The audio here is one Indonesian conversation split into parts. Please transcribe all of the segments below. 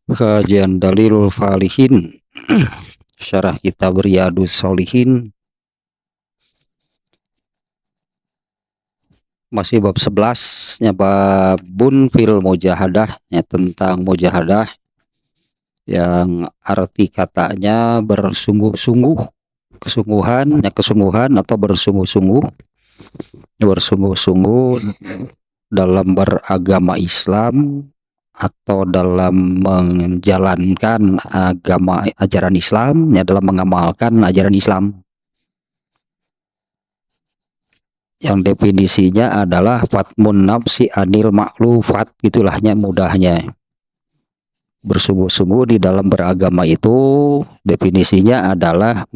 Kajian Dalilul Falihin Syarah Kitab Riyadus Sholihin, masih bab 11 nya, babun fil mujahadah, ya, tentang mujahadah yang arti katanya bersungguh-sungguh, kesungguhan, ya, kesungguhan atau bersungguh-sungguh dalam beragama Islam atau dalam menjalankan ajaran Islam, ya, dalam mengamalkan ajaran Islam. Yang definisinya adalah fatmun nafsi anil maklufat, itulahnya mudahnya. Bersungguh-sungguh di dalam beragama itu definisinya adalah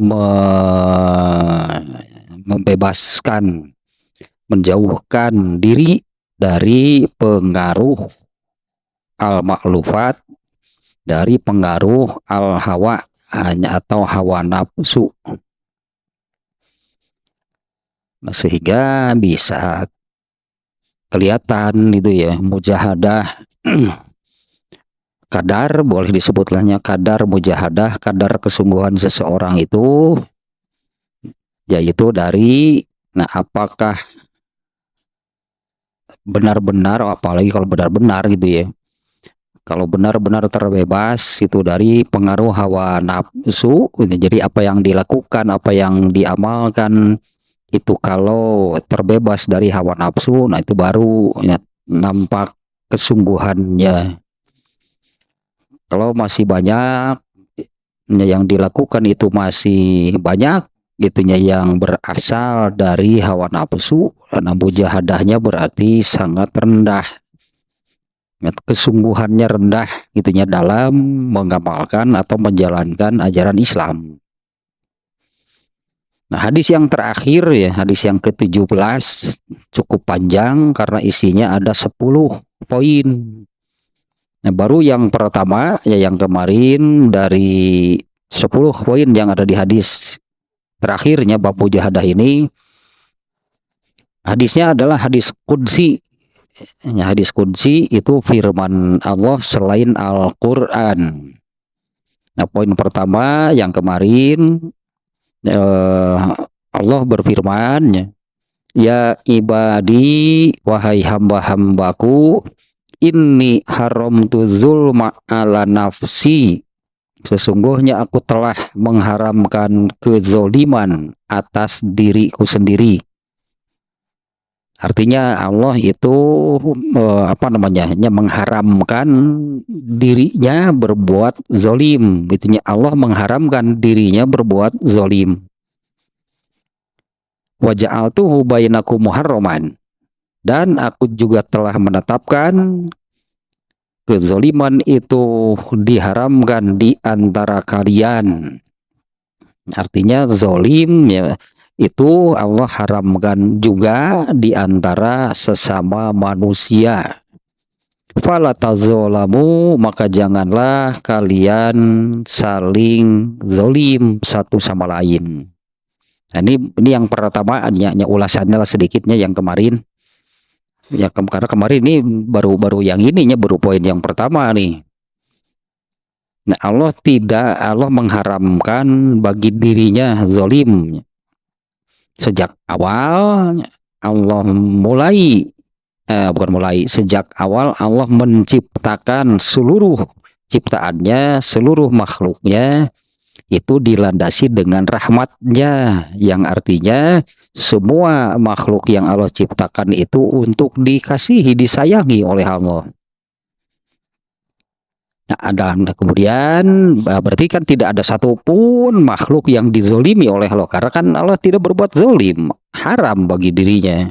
membebaskan, menjauhkan diri dari pengaruh al-maklufat, dari pengaruh al-hawa atau hawa nafsu. Nah, sehingga bisa kelihatan itu, ya, mujahadah kadar, boleh disebutkannya kadar mujahadah, kadar kesungguhan seseorang itu, yaitu dari, nah, apakah benar-benar, apalagi kalau benar-benar gitu, ya, kalau benar-benar terbebas itu dari pengaruh hawa nafsu, jadi apa yang dilakukan, apa yang diamalkan itu kalau terbebas dari hawa nafsu, nah itu baru, ya, nampak kesungguhannya. Kalau masih banyak, ya, yang dilakukan itu masih banyak gitunya yang berasal dari hawa nafsu, nah mujahadahnya berarti sangat rendah, ya, kesungguhannya rendah gitunya dalam mengamalkan atau menjalankan ajaran Islam. Nah, hadis yang terakhir, ya, hadis yang ke-17 cukup panjang karena isinya ada 10 poin. Nah, baru yang pertama, ya, yang kemarin dari 10 poin yang ada di hadis terakhirnya bab mujahadah ini, hadisnya adalah hadis qudsi. Ya, hadis qudsi itu firman Allah selain Al-Qur'an. Nah, poin pertama yang kemarin, Allah berfirman, ya ibadi, wahai hamba-hambaku, inni haramtu zulma ala nafsi, sesungguhnya aku telah mengharamkan kezoliman atas diriku sendiri. Artinya Allah itu mengharamkan dirinya berbuat zolim. Itunya Allah mengharamkan dirinya berbuat zolim. Wa ja'altuhu bainakum muharraman, dan aku juga telah menetapkan kezoliman itu diharamkan di antara kalian. Artinya zolim, ya, itu Allah haramkan juga di antara sesama manusia. Fala tazolamu, maka janganlah kalian saling zolim satu sama lain. Nah, ini yang pertama, hanya ulasannya lah sedikitnya yang kemarin. Ya, karena kemarin ini baru yang ininya, baru poin yang pertama nih. Nah, Allah mengharamkan bagi dirinya zolim. Sejak awal Allah sejak awal Allah menciptakan seluruh ciptaannya, seluruh makhluknya itu dilandasi dengan rahmatnya, yang artinya semua makhluk yang Allah ciptakan itu untuk dikasihi, disayangi oleh Allah. Nah, kemudian berarti kan tidak ada satupun makhluk yang dizolimi oleh Allah, karena kan Allah tidak berbuat zolim, haram bagi dirinya.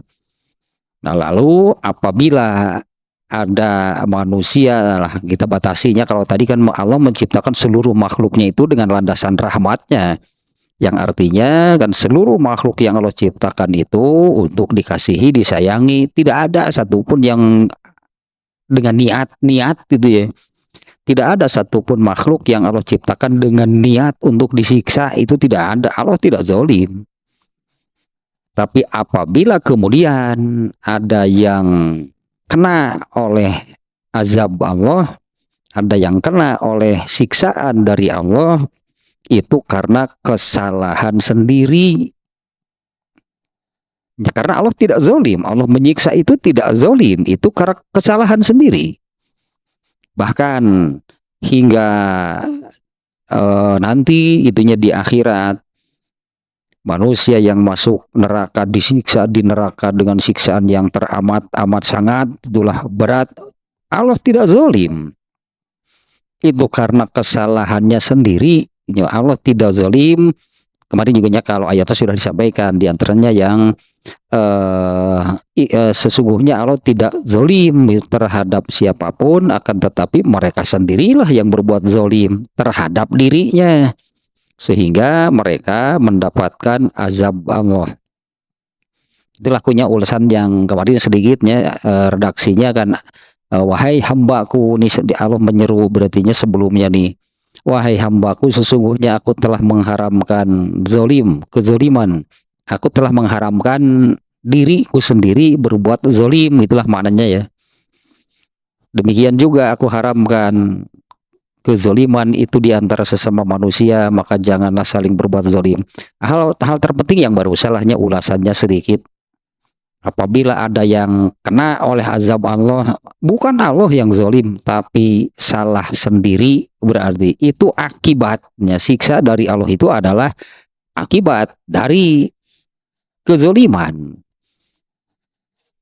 Nah, lalu apabila ada manusia, lah kita batasinya, kalau tadi kan Allah menciptakan seluruh makhluknya itu dengan landasan rahmatnya, yang artinya kan seluruh makhluk yang Allah ciptakan itu untuk dikasihi, disayangi, tidak ada satupun yang dengan niat gitu, ya. Tidak ada satupun makhluk yang Allah ciptakan dengan niat untuk disiksa, itu tidak ada. Allah tidak zalim. Tapi apabila kemudian ada yang kena oleh azab Allah, ada yang kena oleh siksaan dari Allah itu karena kesalahan sendiri. Ya, karena Allah tidak zalim, Allah menyiksa itu tidak zalim, itu karena kesalahan sendiri. Bahkan hingga nanti itunya di akhirat, manusia yang masuk neraka disiksa di neraka dengan siksaan yang teramat sangat, itulah berat. Allah tidak zalim, itu karena kesalahannya sendiri. Allah tidak zalim. Kemarin juga kalau ayatnya sudah disampaikan, diantaranya yang sesungguhnya Allah tidak zalim terhadap siapapun, akan tetapi mereka sendirilah yang berbuat zalim terhadap dirinya, sehingga mereka mendapatkan azab Allah. Itulah punya ulasan yang kemarin sedikitnya redaksinya kan, wahai hambaku, nih Allah menyeru berartinya sebelumnya nih, wahai hambaku, sesungguhnya aku telah mengharamkan kezaliman. Aku telah mengharamkan diriku sendiri berbuat zalim, itulah maknanya ya. Demikian juga aku haramkan kezaliman itu di antara sesama manusia, maka janganlah saling berbuat zalim. Hal terpenting yang baru salahnya ulasannya sedikit. Apabila ada yang kena oleh azab Allah, bukan Allah yang zalim, tapi salah sendiri, berarti itu akibatnya. Siksa dari Allah itu adalah akibat dari kezaliman.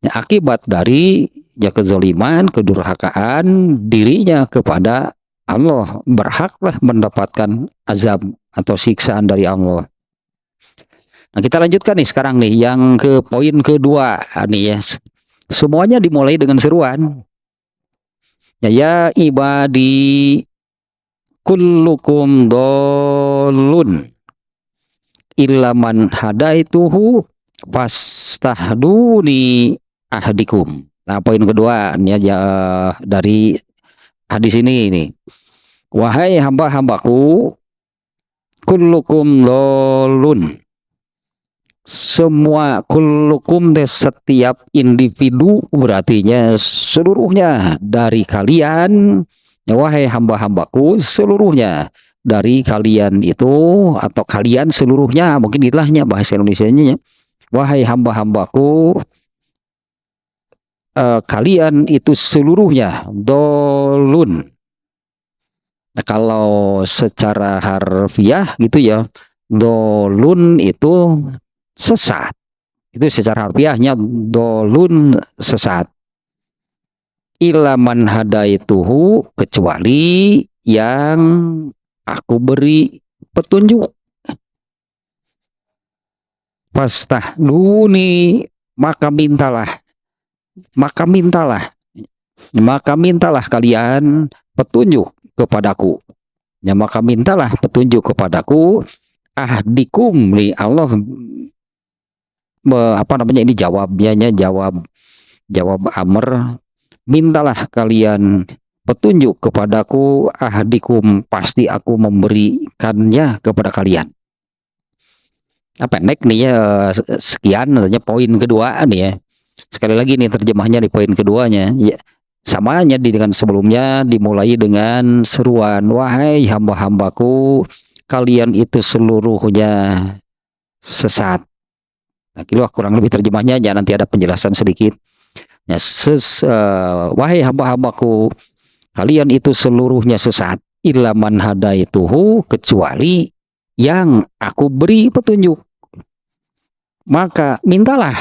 Ya, akibat dari kezaliman, kedurhakaan dirinya kepada Allah, berhaklah mendapatkan azab atau siksaan dari Allah. Nah, kita lanjutkan nih sekarang nih yang ke poin kedua nih ya. Semuanya dimulai dengan seruan. Ya ibadi kullukum dolun illa man hadaituhu fastahduni ahdikum. Nah, poin kedua nih ya, dari hadis ini. Wahai hamba-hambaku, kullukum dolun. Semua, kullukum setiap individu, berartinya seluruhnya dari kalian. Wahai hamba-hambaku, seluruhnya dari kalian itu, atau kalian seluruhnya, mungkin itilahnya bahasa Indonesianya. Wahai hamba-hambaku, kalian itu seluruhnya dolun. Nah, kalau secara harfiah gitu ya, dolun itu sesat. Itu secara harfiahnya dolun, sesat. Illa man hadaituhu, kecuali yang aku beri petunjuk. Fastahduni, maka mintalah kalian petunjuk kepadaku. Ya, maka mintalah petunjuk kepadaku. Ahdikum, li Allah ini jawabnya, jawab amr. Mintalah kalian petunjuk kepadaku, ahdikum, pasti aku memberikannya kepada kalian. Pendek nih ya, sekian artinya poin kedua nih ya. Sekali lagi nih terjemahnya di poin keduanya ya, samanya dengan sebelumnya, dimulai dengan seruan, wahai hamba-hambaku, kalian itu seluruhnya sesat. Nah, kurang lebih terjemahnya ya, nanti ada penjelasan sedikit ya. Wahai hamba-hambaku, kalian itu seluruhnya sesat, illa man hadaituhu, kecuali yang aku beri petunjuk. Maka mintalah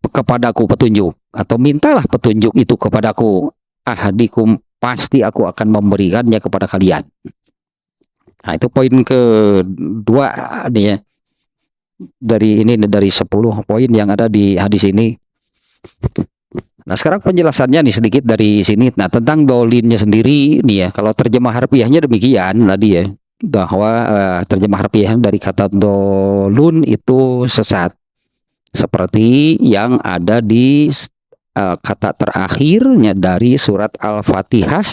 kepadaku petunjuk, atau mintalah petunjuk itu kepadaku, ahadikum, pasti aku akan memberikannya kepada kalian. Nah, itu poin kedua nih ya, dari 10 poin yang ada di hadis ini. Nah, sekarang penjelasannya nih sedikit dari sini. Nah, tentang dolinnya sendiri nih ya, kalau terjemah harfiahnya demikian tadi ya, bahwa terjemah harfiah dari kata dolun itu sesat, seperti yang ada di kata terakhirnya dari surat Al-Fatihah.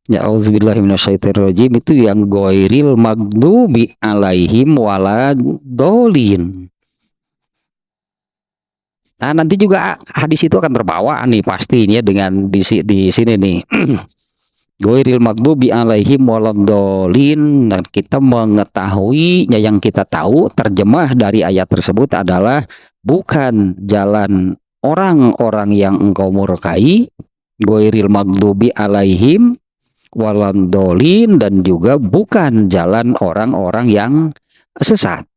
Ya, auzubillahi minasyaitonirrajim, itu yang ghairil maghdubi alaihim waladolin. Nah, nanti juga hadis itu akan terbawa nih pastinya dengan di sini nih. Ghairil maghdubi alaihim waladdallin, dan kita mengetahuinya, yang kita tahu terjemah dari ayat tersebut adalah bukan jalan orang-orang yang engkau murkai, ghairil maghdubi alaihim waladdallin, dan juga bukan jalan orang-orang yang sesat.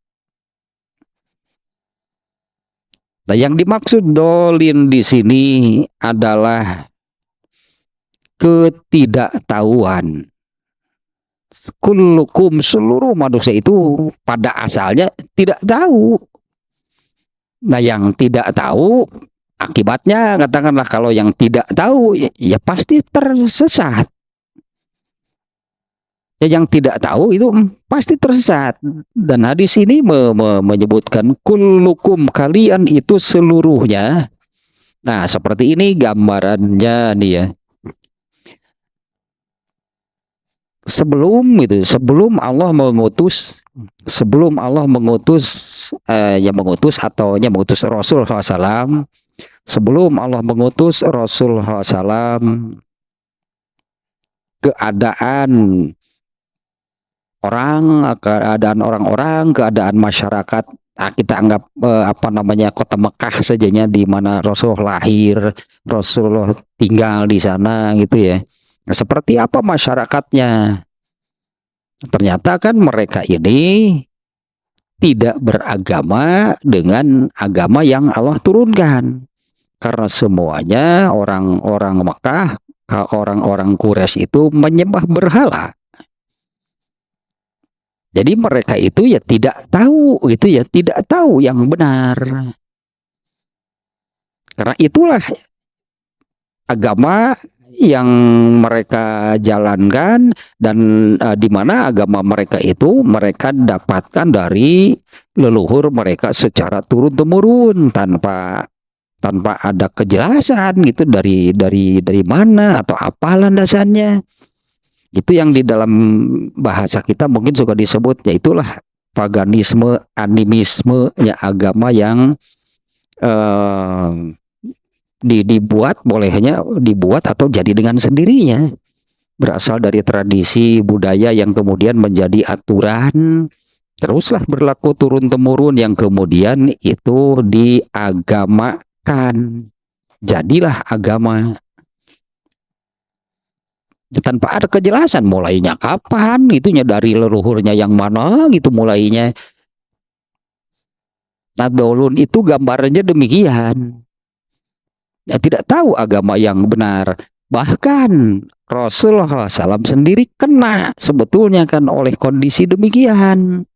Nah, yang dimaksud dolin di sini adalah ketidaktahuan. Kullukum, seluruh manusia itu pada asalnya tidak tahu. Nah, yang tidak tahu akibatnya, katakanlah kalau yang tidak tahu ya pasti tersesat. Ya, yang tidak tahu itu pasti tersesat. Dan hadis ini menyebutkan kullukum, kalian itu seluruhnya. Nah, seperti ini gambarannya nih ya. Sebelum Allah mengutus Rasul SAW, sebelum Allah mengutus Rasul SAW, keadaan orang-orang, keadaan masyarakat, kita anggap kota Mekah sajanya, di mana Rasulullah lahir, Rasulullah tinggal di sana gitu ya. Seperti apa masyarakatnya? Ternyata kan mereka ini tidak beragama dengan agama yang Allah turunkan, karena semuanya orang-orang Mekah, orang-orang Quraisy itu menyembah berhala. Jadi mereka itu ya tidak tahu gitu ya, tidak tahu yang benar. Karena itulah agama yang mereka jalankan, dan di mana agama mereka itu mereka dapatkan dari leluhur mereka secara turun-temurun, tanpa ada kejelasan gitu dari mana atau apa landasannya. Itu yang di dalam bahasa kita mungkin suka disebut, yaitulah paganisme, animisme, ya, agama yang bolehnya dibuat atau jadi dengan sendirinya, berasal dari tradisi budaya yang kemudian menjadi aturan, teruslah berlaku turun-temurun, yang kemudian itu diagamakan, jadilah agama tanpa ada kejelasan mulainya kapan, itunya dari leluhurnya yang mana gitu mulainya. Nah, dolun itu gambarnya demikian. Ya, tidak tahu agama yang benar. Bahkan Rasulullah SAW sendiri kena sebetulnya kan oleh kondisi demikian.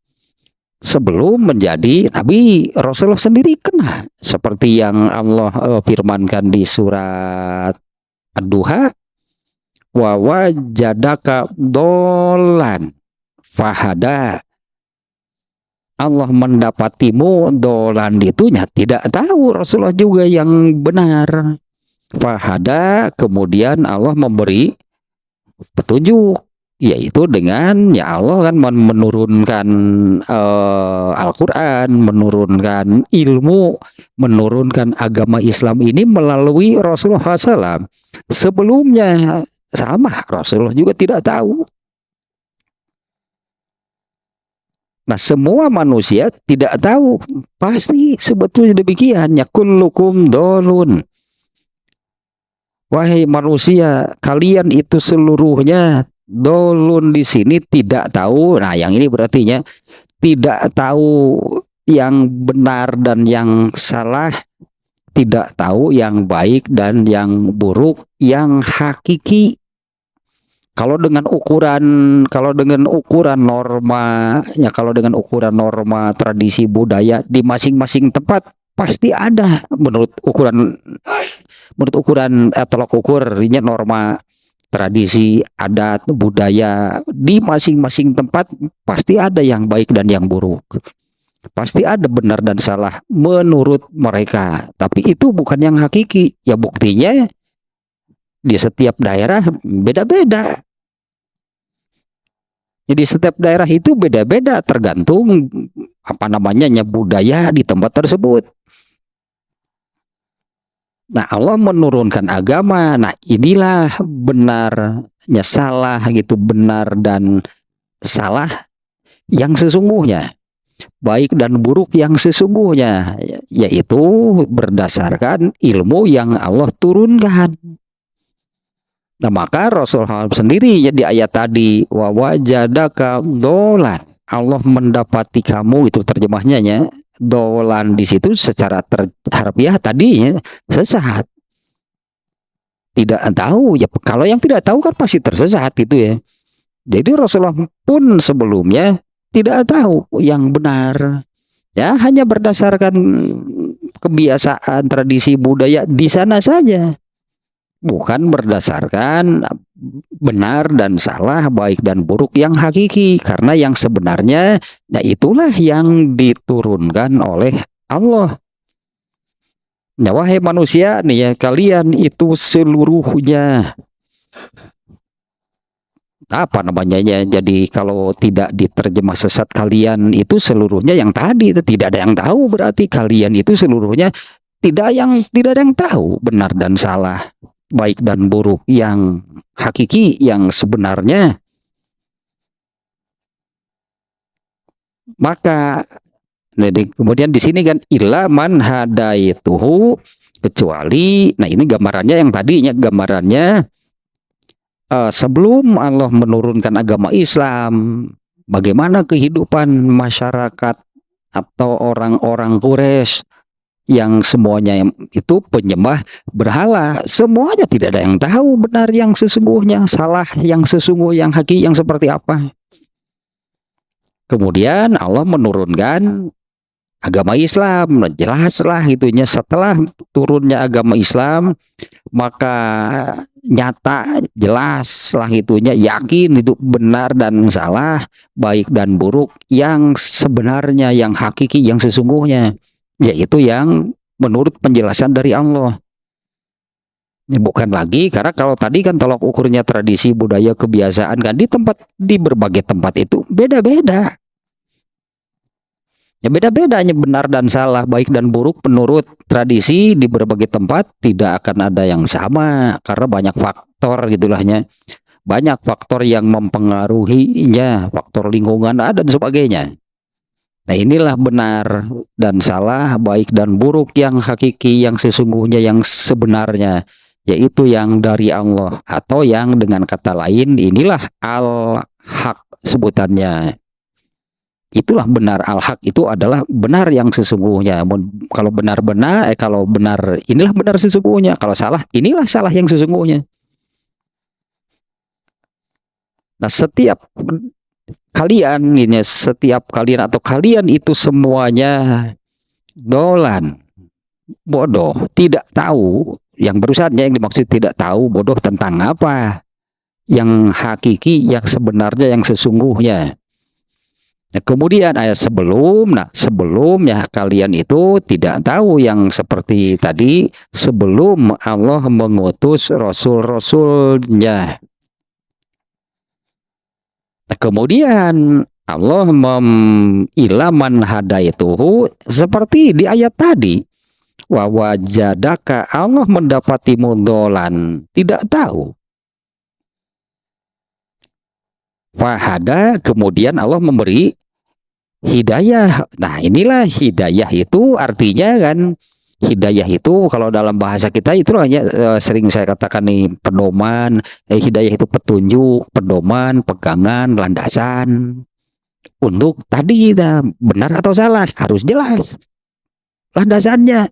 Sebelum menjadi Nabi, Rasulullah sendiri kena. Seperti yang Allah firmankan di surat Ad-Duha, wa wajadaka dolan fahada. Allah mendapatimu dolan, ditunya tidak tahu Rasulullah juga yang benar. Fahada, kemudian Allah memberi petunjuk, yaitu dengan ya Allah kan menurunkan Al-Quran, menurunkan ilmu, menurunkan agama Islam ini melalui Rasulullah SAW. Sebelumnya sama, Rasulullah juga tidak tahu. Nah, semua manusia tidak tahu, pasti sebetulnya demikian. Ya kullukum dolun, wahai manusia, kalian itu seluruhnya dolun, di sini tidak tahu. Nah, yang ini berartinya tidak tahu yang benar dan yang salah, tidak tahu yang baik dan yang buruk, yang hakiki. Kalau dengan ukuran norma tradisi budaya di masing-masing tempat pasti ada, menurut ukuran tolok ukurnya, norma tradisi adat budaya di masing-masing tempat pasti ada yang baik dan yang buruk. Pasti ada benar dan salah menurut mereka, tapi itu bukan yang hakiki. Ya, buktinya di setiap daerah beda-beda. Jadi setiap daerah itu beda-beda tergantung budaya di tempat tersebut. Nah, Allah menurunkan agama. Nah, inilah benarnya salah gitu, benar dan salah yang sesungguhnya, baik dan buruk yang sesungguhnya, yaitu berdasarkan ilmu yang Allah turunkan. Nah, maka Rasulullah sendiri ya di ayat tadi, wa wajadaka dolan, Allah mendapati kamu, itu terjemahnya ya. Dolan di situ secara harfiah tadinya sesat, tidak tahu ya. Kalau yang tidak tahu kan pasti tersesat gitu ya. Jadi Rasulullah pun sebelumnya tidak tahu yang benar, ya hanya berdasarkan kebiasaan, tradisi, budaya di sana saja, bukan berdasarkan benar dan salah, baik dan buruk yang hakiki. Karena yang sebenarnya, nah itulah yang diturunkan oleh Allah. Ya, wahai manusia nih ya, kalian itu seluruhnya apa namanya ya, jadi kalau tidak diterjemah sesat, kalian itu seluruhnya yang tadi itu tidak ada yang tahu, berarti kalian itu seluruhnya tidak ada yang tahu benar dan salah, baik dan buruk yang hakiki yang sebenarnya. Maka jadi kemudian di sini kan illa man hadaituhu, kecuali, nah ini gambarannya yang tadinya gambarannya sebelum Allah menurunkan agama Islam, bagaimana kehidupan masyarakat atau orang-orang Quraisy yang semuanya itu penyembah berhala, semuanya tidak ada yang tahu benar yang sesungguhnya, salah yang sesungguhnya, yang hakiki yang seperti apa. Kemudian Allah menurunkan agama Islam, jelaslah gitunya. Setelah turunnya agama Islam, maka nyata jelas lah itunya, yakin itu benar dan salah, baik dan buruk yang sebenarnya, yang hakiki yang sesungguhnya, yaitu yang menurut penjelasan dari Allah. Ini bukan lagi, karena kalau tadi kan tolak ukurnya tradisi, budaya, kebiasaan kan di berbagai tempat itu beda-beda. Ya beda-beda, hanya benar dan salah, baik dan buruk menurut tradisi di berbagai tempat tidak akan ada yang sama, karena banyak faktor gitulahnya. Banyak faktor yang mempengaruhinya, faktor lingkungan dan sebagainya. Nah, inilah benar dan salah, baik dan buruk yang hakiki, yang sesungguhnya, yang sebenarnya, yaitu yang dari Allah, atau yang dengan kata lain inilah al-haq sebutannya. Itulah benar, al-haq itu adalah benar yang sesungguhnya. Kalau benar-benar, kalau benar inilah benar sesungguhnya, kalau salah inilah salah yang sesungguhnya. Nah, setiap kalian ini, setiap kalian atau kalian itu semuanya dolan, bodoh, tidak tahu. Yang berusaha yang dimaksud tidak tahu, bodoh tentang apa yang hakiki, yang sebenarnya, yang sesungguhnya. Nah, kemudian ayat sebelumnya kalian itu tidak tahu yang seperti tadi, sebelum Allah mengutus rasul-rasulnya. Nah, kemudian Allah ilaman hadaituhu, seperti di ayat tadi, wa wajadaka, Allah mendapatimu dolan, tidak tahu. Fahada, kemudian Allah memberi hidayah. Nah, inilah hidayah itu artinya kan, hidayah itu kalau dalam bahasa kita itu hanya sering saya katakan nih, pedoman. Hidayah itu petunjuk, pedoman, pegangan, landasan. Untuk tadi kita benar atau salah harus jelas landasannya,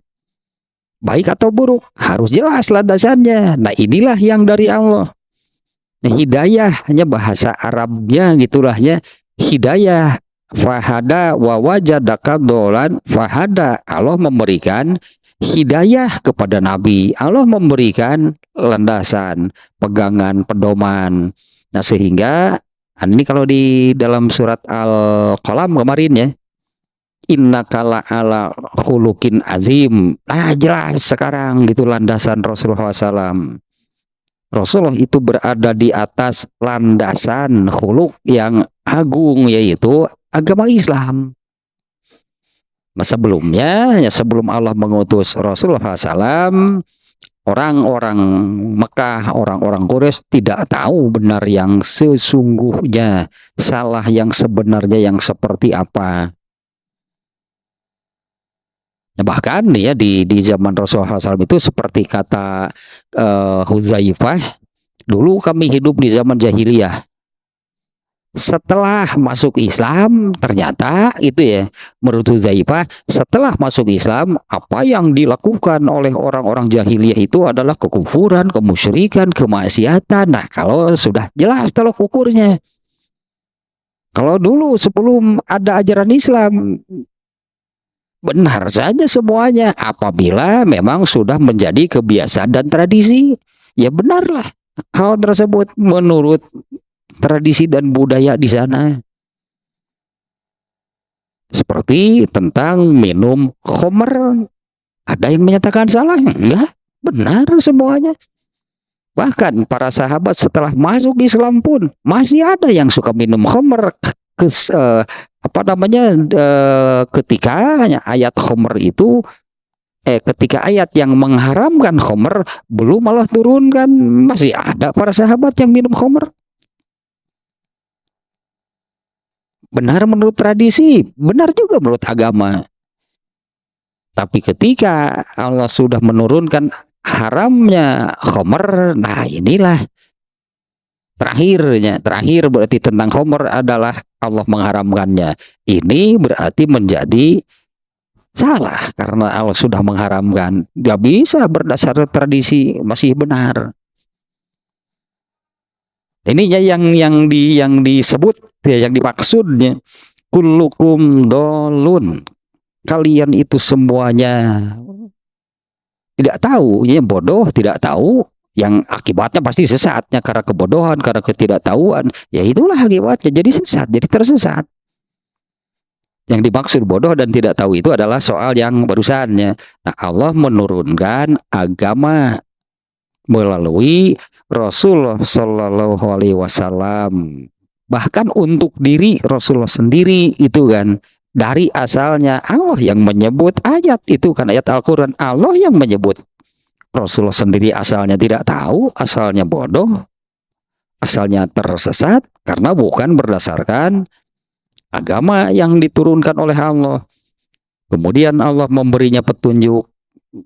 baik atau buruk harus jelas landasannya. Nah, inilah yang dari Allah. Nah, hidayah hanya bahasa Arabnya gitulah ya, hidayah. Fahada wa wajadaka dolan, fahada, Allah memberikan hidayah kepada Nabi, Allah memberikan landasan, pegangan, pedoman. Nah, sehingga ini kalau di dalam surat Al-Qalam kemarin ya, innaka la'ala khuluqin azim. Nah, jelas sekarang gitu landasan Rasulullah SAW. Rasulullah itu berada di atas landasan khuluq yang agung, yaitu agama Islam. Nah, sebelumnya, ya sebelum Allah mengutus Rasulullah SAW, Orang-orang Mekah, orang-orang Quraisy tidak tahu benar yang sesungguhnya, salah yang sebenarnya yang seperti apa. Nah, bahkan ya di zaman Rasulullah SAW itu seperti kata Huzaifah, dulu kami hidup di zaman jahiliyah. Setelah masuk Islam ternyata itu ya, menurut Huzaifah, setelah masuk Islam apa yang dilakukan oleh orang-orang jahiliyah itu adalah kekufuran, kemusyrikan, kemaksiatan. Nah, kalau sudah jelas tolok ukurnya. Kalau dulu sebelum ada ajaran Islam benar saja semuanya, apabila memang sudah menjadi kebiasaan dan tradisi, ya benarlah hal tersebut menurut tradisi dan budaya di sana. Seperti tentang minum khamr, ada yang menyatakan salah? Enggak, benar semuanya. Bahkan para sahabat setelah masuk Islam pun masih ada yang suka minum khamr. Ketika ayat khamr itu ketika ayat yang mengharamkan khamr belum Allah turunkan, masih ada para sahabat yang minum khamr. Benar menurut tradisi, benar juga menurut agama. Tapi ketika Allah sudah menurunkan haramnya khamr, nah inilah terakhir berarti tentang khamr adalah Allah mengharamkannya. Ini berarti menjadi salah karena Allah sudah mengharamkan. Gak bisa berdasar tradisi, masih benar. Ininya yang disebut ya, yang dimaksudnya kullukum dolun, kalian itu semuanya tidak tahu, ya bodoh, tidak tahu, yang akibatnya pasti sesatnya karena kebodohan, karena ketidaktahuan, ya itulah akibatnya, jadi sesat, jadi tersesat. Yang dimaksud bodoh dan tidak tahu itu adalah soal yang barusannya. Nah, Allah menurunkan agama melalui Rasulullah Shallallahu Alaihi Wasallam. Bahkan untuk diri Rasulullah sendiri itu kan, dari asalnya Allah yang menyebut ayat itu kan, ayat Al-Quran Allah yang menyebut. Rasulullah sendiri asalnya tidak tahu, asalnya bodoh, asalnya tersesat karena bukan berdasarkan agama yang diturunkan oleh Allah. Kemudian Allah memberinya petunjuk.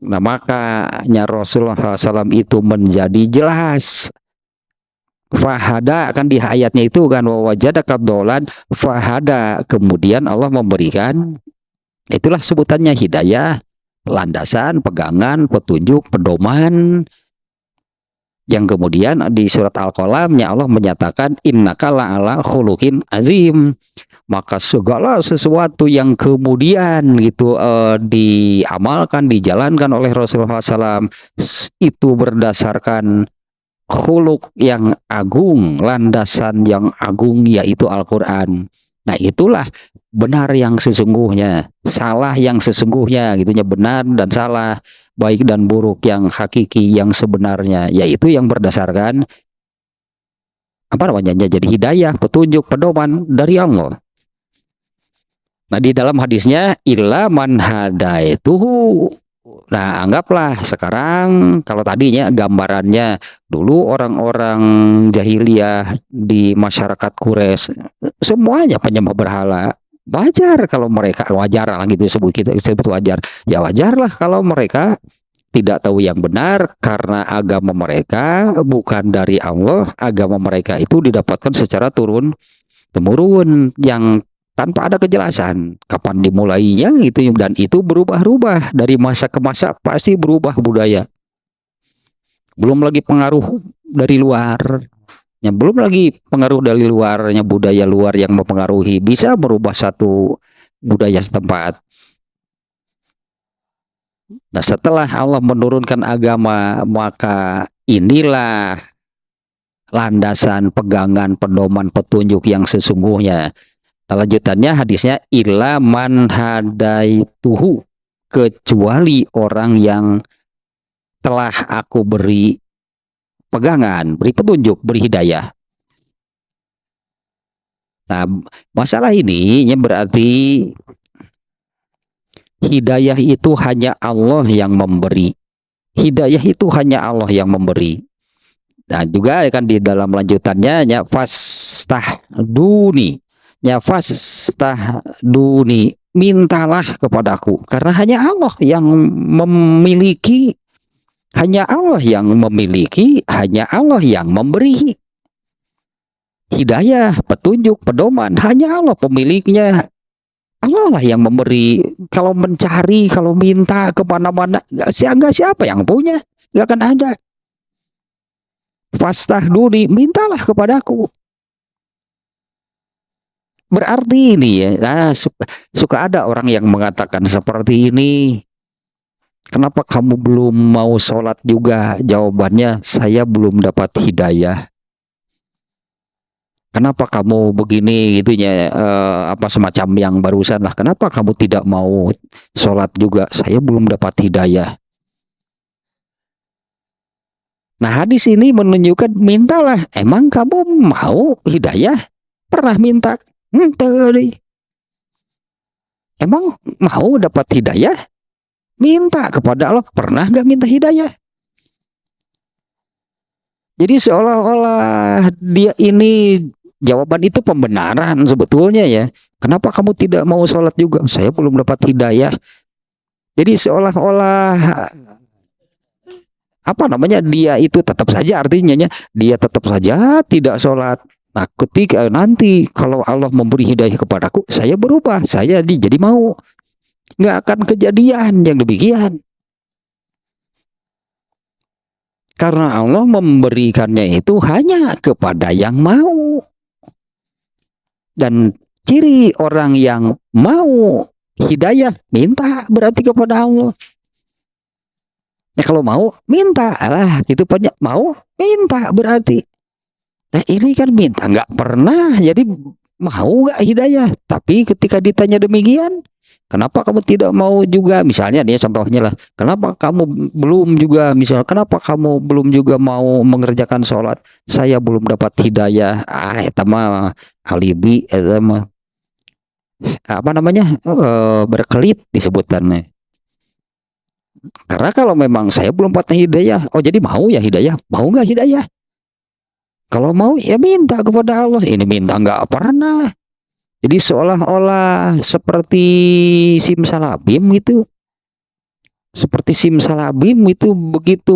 Nah, makanya Rasulullah SAW itu menjadi jelas. Fahada kan di ayatnya itu kan, wajadaka dolan fahada. Kemudian Allah memberikan, itulah sebutannya hidayah, landasan, pegangan, petunjuk, pedoman. Yang kemudian di surat Al-Qalamnya Allah menyatakan innaka la'ala khuluqin azim. Maka segala sesuatu yang kemudian gitu diamalkan, dijalankan oleh Rasulullah SAW itu berdasarkan khuluk yang agung, landasan yang agung, yaitu Al-Quran. Nah, itulah benar yang sesungguhnya, salah yang sesungguhnya, gitunya, benar dan salah, baik dan buruk yang hakiki, yang sebenarnya, yaitu yang berdasarkan apa namanya, jadi hidayah, petunjuk, pedoman dari Allah. Nah, di dalam hadisnya illa man hadaituhu. Nah, anggaplah sekarang kalau tadinya gambarannya dulu orang-orang jahiliyah di masyarakat Quraisy semuanya penyembah berhala. Wajar kalau mereka, wajar lah gitu, kita sebut wajar. Ya wajarlah kalau mereka tidak tahu yang benar karena agama mereka bukan dari Allah. Agama mereka itu didapatkan secara turun temurun yang tanpa ada kejelasan kapan dimulainya gitu, dan itu berubah-ubah dari masa ke masa, pasti berubah budaya. Belum lagi pengaruh dari luar, ya, belum lagi pengaruh dari luarnya, budaya luar yang mempengaruhi bisa merubah satu budaya setempat. Nah, setelah Allah menurunkan agama, maka inilah landasan, pegangan, pedoman, petunjuk yang sesungguhnya. Nah, lanjutannya hadisnya illa man hadaituhu, kecuali orang yang telah aku beri pegangan, beri petunjuk, beri hidayah. Nah, masalah ini ya berarti hidayah itu hanya Allah yang memberi. Hidayah itu hanya Allah yang memberi. Nah, juga kan di dalam lanjutannya nya fastahduni. Nya fastahduni, mintalah kepadaku karena hanya Allah yang memiliki, hanya Allah yang memiliki, hanya Allah yang memberi hidayah, petunjuk, pedoman, hanya Allah pemiliknya. Allah lah yang memberi. Kalau mencari, kalau minta kemana-mana, enggak siapa yang punya, nggak akan ada. Fastahduni, mintalah kepadaku. Berarti ini ya, suka ada orang yang mengatakan seperti ini. Kenapa kamu belum mau sholat juga? Jawabannya, saya belum dapat hidayah. Kenapa kamu begini gitunya, apa semacam yang barusan lah. Kenapa kamu tidak mau sholat juga? Saya belum dapat hidayah. Nah, hadis ini menunjukkan mintalah. Emang kamu mau hidayah? Pernah minta? Emang mau dapat hidayah? Minta kepada Allah. Pernah gak minta hidayah? Jadi seolah-olah dia ini, jawaban itu pembenaran sebetulnya ya. Kenapa kamu tidak mau sholat juga? Saya belum dapat hidayah. Jadi seolah-olah apa namanya, dia itu tetap saja, artinya dia tetap saja tidak sholat. Nah, ketika nanti kalau Allah memberi hidayah kepadaku, saya berubah, saya jadi mau. Nggak akan kejadian yang demikian. Karena Allah memberikannya itu hanya kepada yang mau. Dan ciri orang yang mau hidayah, minta berarti kepada Allah. Ya kalau mau, minta lah gitu, banyak mau, minta berarti. Nah ini kan minta nggak pernah, jadi mau nggak hidayah. Tapi ketika ditanya demikian, kenapa kamu tidak mau juga? Misalnya nih contohnya lah, kenapa kamu belum juga, misalnya kenapa kamu belum juga mau mengerjakan sholat? Saya belum dapat hidayah. Itu mah alibi, itu mah apa namanya, berkelit disebutkan. Karena kalau memang saya belum dapat hidayah, oh jadi mau ya hidayah, mau nggak hidayah? Kalau mau ya minta kepada Allah. Ini minta nggak pernah. Jadi seolah-olah seperti simsalabim gitu. Seperti simsalabim itu begitu,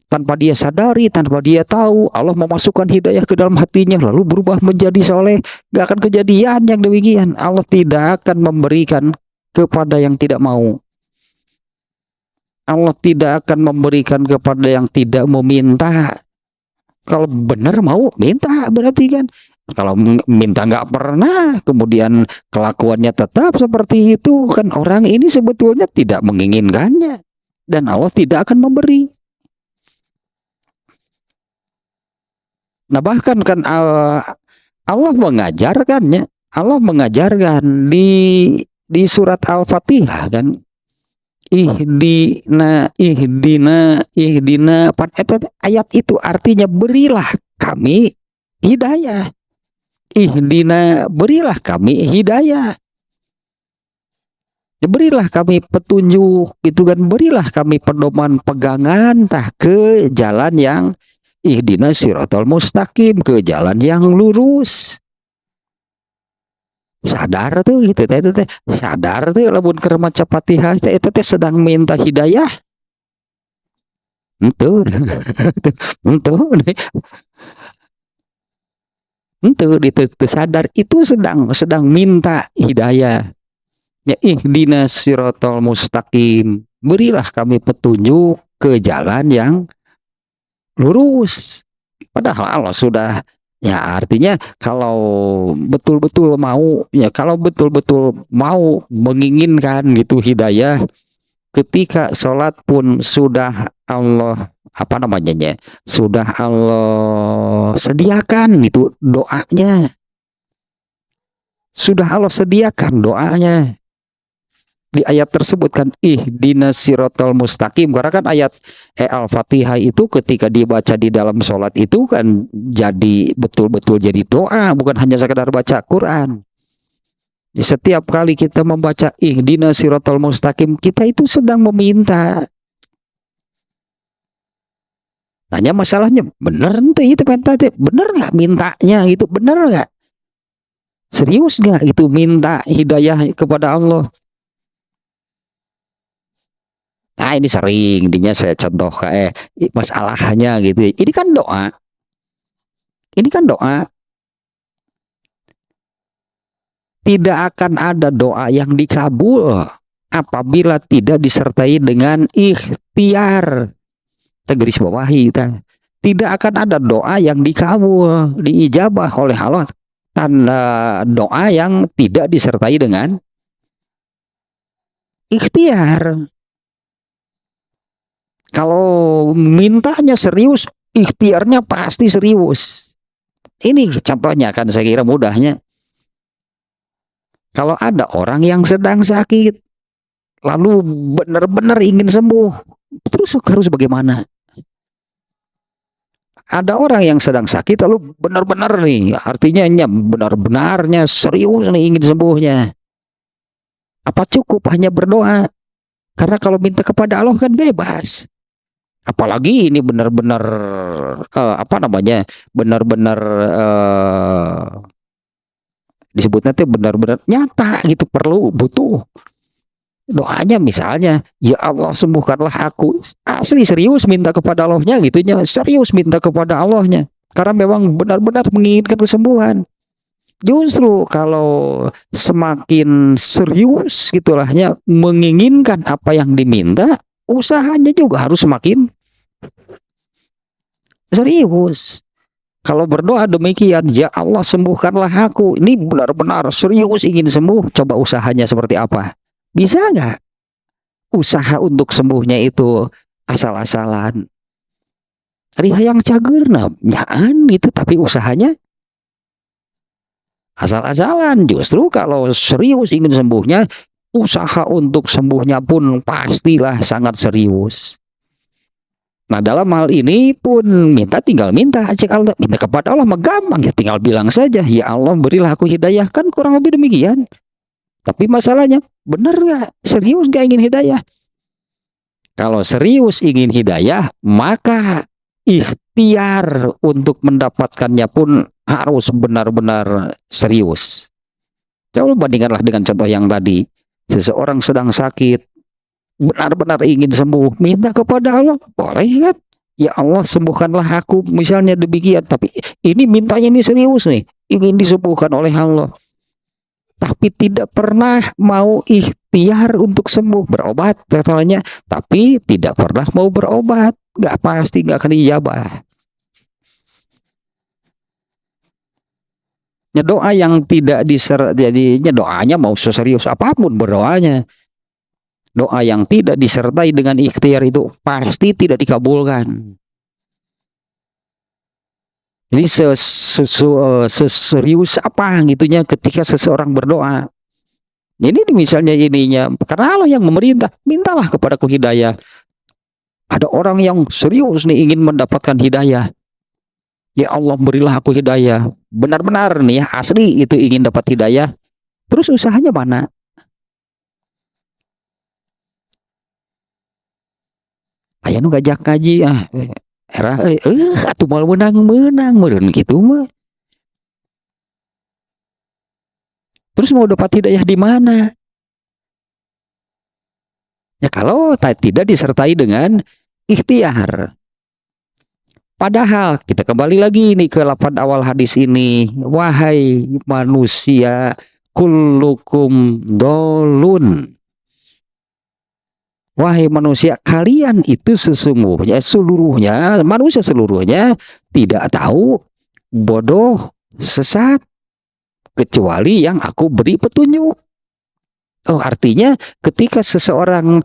tanpa dia sadari, tanpa dia tahu, Allah memasukkan hidayah ke dalam hatinya, lalu berubah menjadi soleh. Gak akan kejadian yang demikian. Allah tidak akan memberikan kepada yang tidak mau. Allah tidak akan memberikan kepada yang tidak meminta. Kalau benar mau minta berarti kan. Kalau minta nggak pernah, kemudian kelakuannya tetap seperti itu, kan orang ini sebetulnya tidak menginginkannya. Dan Allah tidak akan memberi. Nah bahkan kan Allah mengajarkannya. Allah mengajarkan di surat Al-Fatihah kan. Ihdina ayat itu artinya berilah kami hidayah. Ihdina, berilah kami hidayah. Berilah kami petunjuk, gitu kan, berilah kami pedoman pegangan ke jalan yang ihdina siratal mustaqim, ke jalan yang lurus. Sadar tuh gitu teh, sadar tuh lamun keur maca Fatihah itu teh sedang minta hidayah. Entuh. Itu sadar itu sedang minta hidayah. Ya ihdina siratal mustaqim. Berilah kami petunjuk ke jalan yang lurus. Padahal Allah sudah, ya artinya kalau betul-betul mau, ya kalau betul-betul mau menginginkan gitu hidayah, ketika sholat pun sudah Allah apa namanya, sudah Allah sediakan gitu doanya, sudah Allah sediakan doanya. Di ayat tersebut kan ihdinas siratal mustaqim, karena kan ayat Al-Fatihah itu ketika dibaca di dalam sholat itu kan jadi betul-betul jadi doa, bukan hanya sekedar baca Quran. Setiap kali kita membaca ihdinas siratal mustaqim, kita itu sedang meminta. Tanya masalahnya, bener ente itu pentate, bener nggak mintanya gitu, bener nggak? Serius nggak itu minta hidayah kepada Allah? Nah ini sering, dinya saya contoh kayak masalahnya gitu. Ini kan doa, ini kan doa. Tidak akan ada doa yang dikabul apabila tidak disertai dengan ikhtiar. Kita garis bawahi kita. Tidak akan ada doa yang dikabul, diijabah oleh Allah tanda doa yang tidak disertai dengan ikhtiar. Kalau mintanya serius, ikhtiarnya pasti serius. Ini contohnya kan saya kira mudahnya. Kalau ada orang yang sedang sakit, lalu benar-benar ingin sembuh, terus harus bagaimana? Ada orang yang sedang sakit, lalu benar-benar nih, artinya benar-benarnya serius nih ingin sembuhnya. Apa cukup hanya berdoa? Karena kalau minta kepada Allah kan bebas. Apalagi ini benar-benar apa namanya? Benar-benar disebutnya tuh benar-benar nyata gitu, perlu butuh doanya. Misalnya, ya Allah sembuhkanlah aku, asli serius minta kepada Allahnya gitunya, serius minta kepada Allahnya karena memang benar-benar menginginkan kesembuhan. Justru kalau semakin serius gitulahnya menginginkan apa yang diminta, usahanya juga harus semakin serius. Kalau berdoa demikian, ya Allah sembuhkanlah aku, ini benar-benar serius ingin sembuh, coba usahanya seperti apa? Bisa nggak? Usaha untuk sembuhnya itu asal-asalan. Riha yang cagerna, nyaan gitu, tapi usahanya asal-asalan. Justru kalau serius ingin sembuhnya, usaha untuk sembuhnya pun pastilah sangat serius. Nah dalam hal ini pun tinggal minta cek Allah, minta kepada Allah mah gampang ya, tinggal bilang saja ya Allah berilah aku hidayah, kan kurang lebih demikian. Tapi masalahnya benar nggak, serius nggak ingin hidayah? Kalau serius ingin hidayah, maka ikhtiar untuk mendapatkannya pun harus benar-benar serius. Coba bandingkanlah dengan contoh yang tadi, seseorang sedang sakit, benar-benar ingin sembuh, minta kepada Allah, boleh kan? Ya Allah sembuhkanlah aku, misalnya demikian. Tapi ini mintanya ini serius nih, ingin disembuhkan oleh Allah. Tapi tidak pernah mau ikhtiar untuk sembuh, berobat katanya, tapi tidak pernah mau berobat, nggak pasti nggak akan dijabah. Ya, doa yang tidak disertai, jadinya doanya mau seserius apapun berdoanya, doa yang tidak disertai dengan ikhtiar itu pasti tidak dikabulkan. Jadi seserius apa gitunya ketika seseorang berdoa. Ini misalnya ininya, karena Allah yang memerintah, mintalah kepadaku hidayah. Ada orang yang serius nih ingin mendapatkan hidayah. Ya Allah berilah aku hidayah. Benar-benar nih ya, asli itu ingin dapat hidayah. Terus usahanya mana? Aya nu ngajak ngaji era atuh mal menang meureun gitu mah. Terus mau dapat hidayah di mana? Ya kalau tidak disertai dengan ikhtiar. Padahal kita kembali lagi nih ke lafaz awal hadis ini, wahai manusia kullukum dolun. Wahai manusia, kalian itu sesungguhnya seluruhnya, manusia seluruhnya tidak tahu, bodoh, sesat, kecuali yang aku beri petunjuk. Oh, artinya ketika seseorang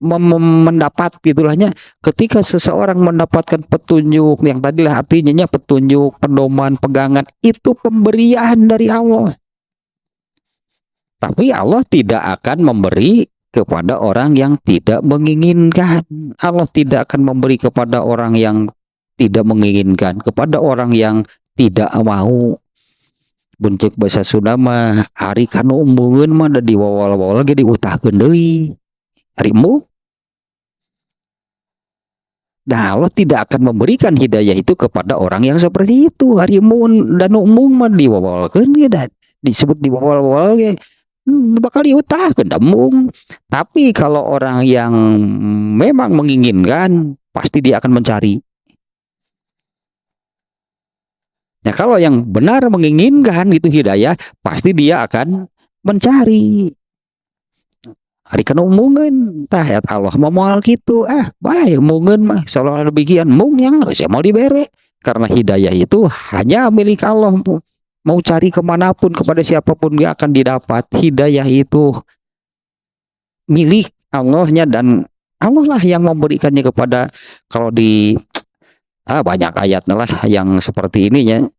mendapat gitulahnya, ketika seseorang mendapatkan petunjuk yang tadilah artinya petunjuk, pedoman, pegangan, itu pemberian dari Allah. Tapi Allah tidak akan memberi kepada orang yang tidak menginginkan. Allah tidak akan memberi kepada orang yang tidak menginginkan, kepada orang yang tidak mau. Buncek bahasa Sunda mah ari kanu embungeun mah da diwawal-wawal ge diutahkeun deui. Ari embung. Nah, Allah tidak akan memberikan hidayah itu kepada orang yang seperti itu. Ari embung dan embung mah diwawalkeun ge da disebut diwawal-wawal ge bakal diutahkeun da embung. Tapi kalau orang yang memang menginginkan, pasti dia akan mencari. Nah, kalau yang benar menginginkan itu hidayah, pasti dia akan mencari. Hari kena umungan, tah ayat Allah mau moal gitu, baik umungan mah, soalnya demikian, mung yang saya mau dibere, karena hidayah itu hanya milik Allah. Mau cari kemanapun kepada siapapun dia akan didapat. Hidayah itu milik Allahnya dan Allah lah yang memberikannya kepada, kalau di banyak ayat lah yang seperti ininya,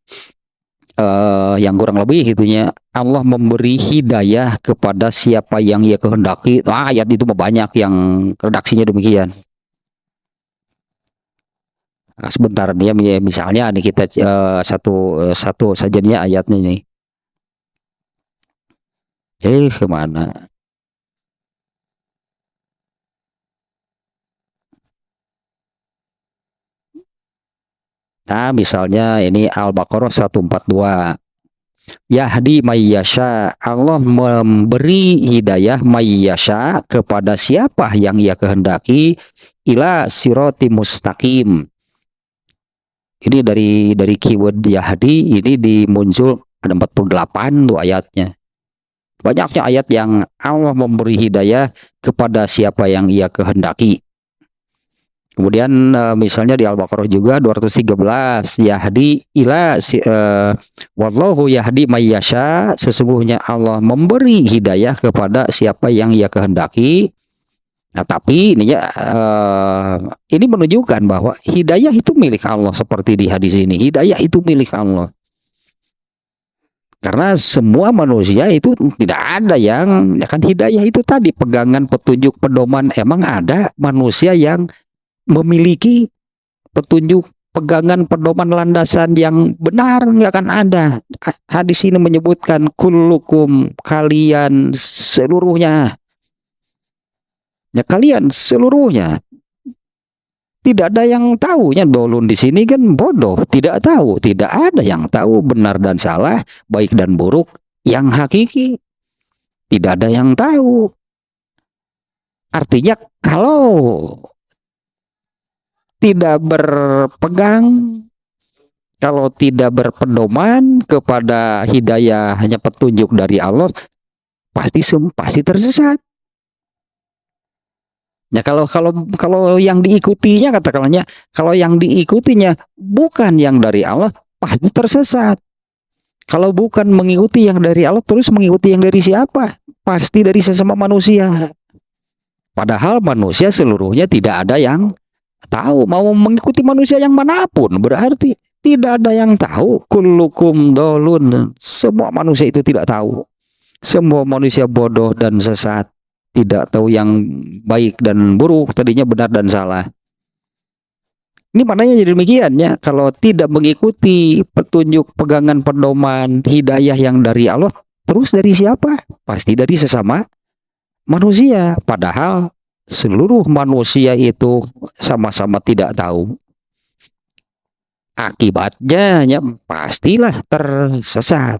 yang kurang lebih gitunya, Allah memberi hidayah kepada siapa yang ia kehendaki. Ayat itu banyak yang redaksinya demikian. Nah, sebentar dia misalnya nih kita satu saja nih ayatnya nih. Kemana? Nah, misalnya ini Al-Baqarah 142. Yahdi mayyasha, Allah memberi hidayah mayyasha kepada siapa yang ia kehendaki ila sirati mustaqim. Ini dari keyword Yahdi ini dimuncul ada 48 tuh ayatnya. Banyaknya ayat yang Allah memberi hidayah kepada siapa yang ia kehendaki. Kemudian misalnya di Al-Baqarah juga 213, Yahdi ila wallahu yahdi mayyasha, sesungguhnya Allah memberi hidayah kepada siapa yang ia kehendaki. Nah, tapi ini menunjukkan bahwa hidayah itu milik Allah, seperti di hadis ini. Hidayah itu milik Allah. Karena semua manusia itu tidak ada yang akan hidayah itu tadi, pegangan, petunjuk, pedoman. Emang ada manusia yang memiliki petunjuk, pegangan, pedoman, landasan yang benar? Nggak akan ada. Hadis ini menyebutkan kullukum, kalian seluruhnya. Ya, kalian seluruhnya. Tidak ada yang tahunya. Dolun di sini kan bodoh, tidak tahu. Tidak ada yang tahu benar dan salah, baik dan buruk, yang hakiki. Tidak ada yang tahu. Artinya kalau tidak berpegang, kalau tidak berpedoman kepada hidayah, hanya petunjuk dari Allah, pasti tersesat. Ya, kalau yang diikutinya, katakanlah, kalau yang diikutinya bukan yang dari Allah, pasti tersesat. Kalau bukan mengikuti yang dari Allah, terus mengikuti yang dari siapa? Pasti dari sesama manusia. Padahal manusia seluruhnya tidak ada yang tahu. Mau mengikuti manusia yang manapun, berarti tidak ada yang tahu. Kullukum dolun, semua manusia itu tidak tahu. Semua manusia bodoh dan sesat, tidak tahu yang baik dan buruk, tadinya benar dan salah. Ini maknanya jadi demikian ya. Kalau tidak mengikuti petunjuk, pegangan, pedoman, hidayah yang dari Allah, terus dari siapa? Pasti dari sesama manusia. Padahal seluruh manusia itu sama-sama tidak tahu. Akibatnya ya, pastilah tersesat.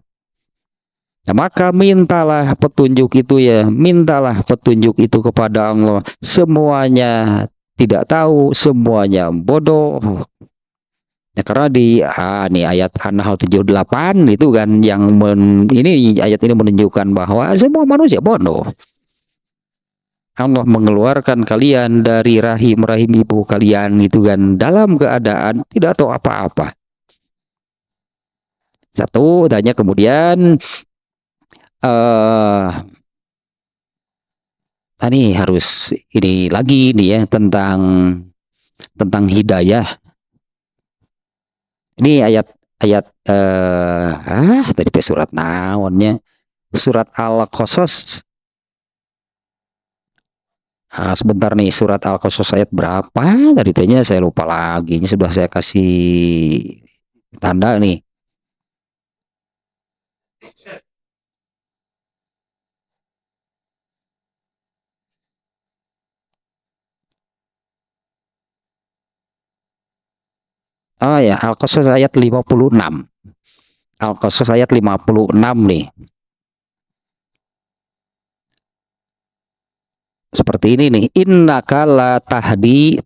Nah, maka mintalah petunjuk itu ya, mintalah petunjuk itu kepada Allah. Semuanya tidak tahu, semuanya bodoh. Ya, karena di nih ayat An-Nahl 78 itu kan yang ini ayat ini menunjukkan bahwa semua manusia bodoh. Allah mengeluarkan kalian dari rahim ibu kalian itu kan dalam keadaan tidak tahu apa-apa. Satu, tanya kemudian ini harus ini lagi nih ya tentang hidayah. Ini ayat tadi surat naonnya, surat Al-Qasas. Sebentar nih, surat Al-Qasas ayat berapa tadi tanya, saya lupa lagi. Ini sudah saya kasih tanda nih. Oh ya, Al-Qasas ayat 56. Al-Qasas ayat 56 nih. Seperti ini nih, innaka la tahdi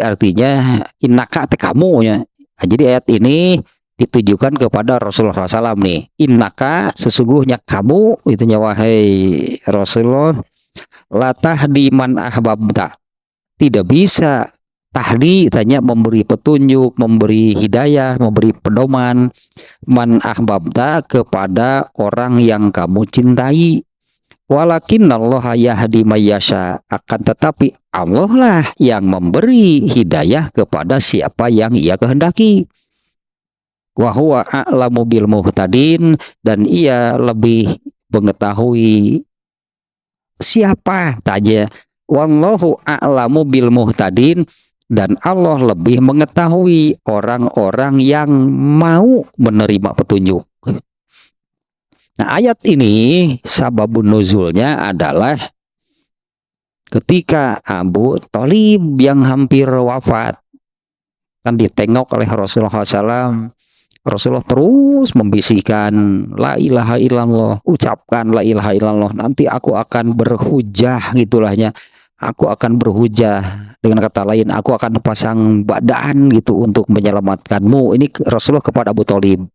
artinya innaka kamu ya. Nah, jadi ayat ini ditujukan kepada Rasulullah SAW nih. Innaka sesungguhnya kamu itu wahai Rasulullah, la tahdi man ahbabta, tidak bisa tahdi tanya memberi petunjuk, memberi hidayah, memberi pedoman man ahbabta kepada orang yang kamu cintai. Walakin Allah yahdi mayyasha, akan tetapi Allah lah yang memberi hidayah kepada siapa yang ia kehendaki. Wa huwa a'lamu bil muhtadin, dan ia lebih mengetahui siapa tanya. Wallahu a'lamu bil muhtadin, dan Allah lebih mengetahui orang-orang yang mau menerima petunjuk. Nah, ayat ini sababun nuzulnya adalah ketika Abu Thalib yang hampir wafat, kan ditengok oleh Rasulullah SAW. Rasulullah terus membisikkan, la ilaha illallah, ucapkan la ilaha illallah, nanti aku akan berhujah, gitulahnya. Aku akan berhujah, dengan kata lain aku akan pasang badan gitu untuk menyelamatkanmu. Ini Rasulullah kepada Abu Thalib.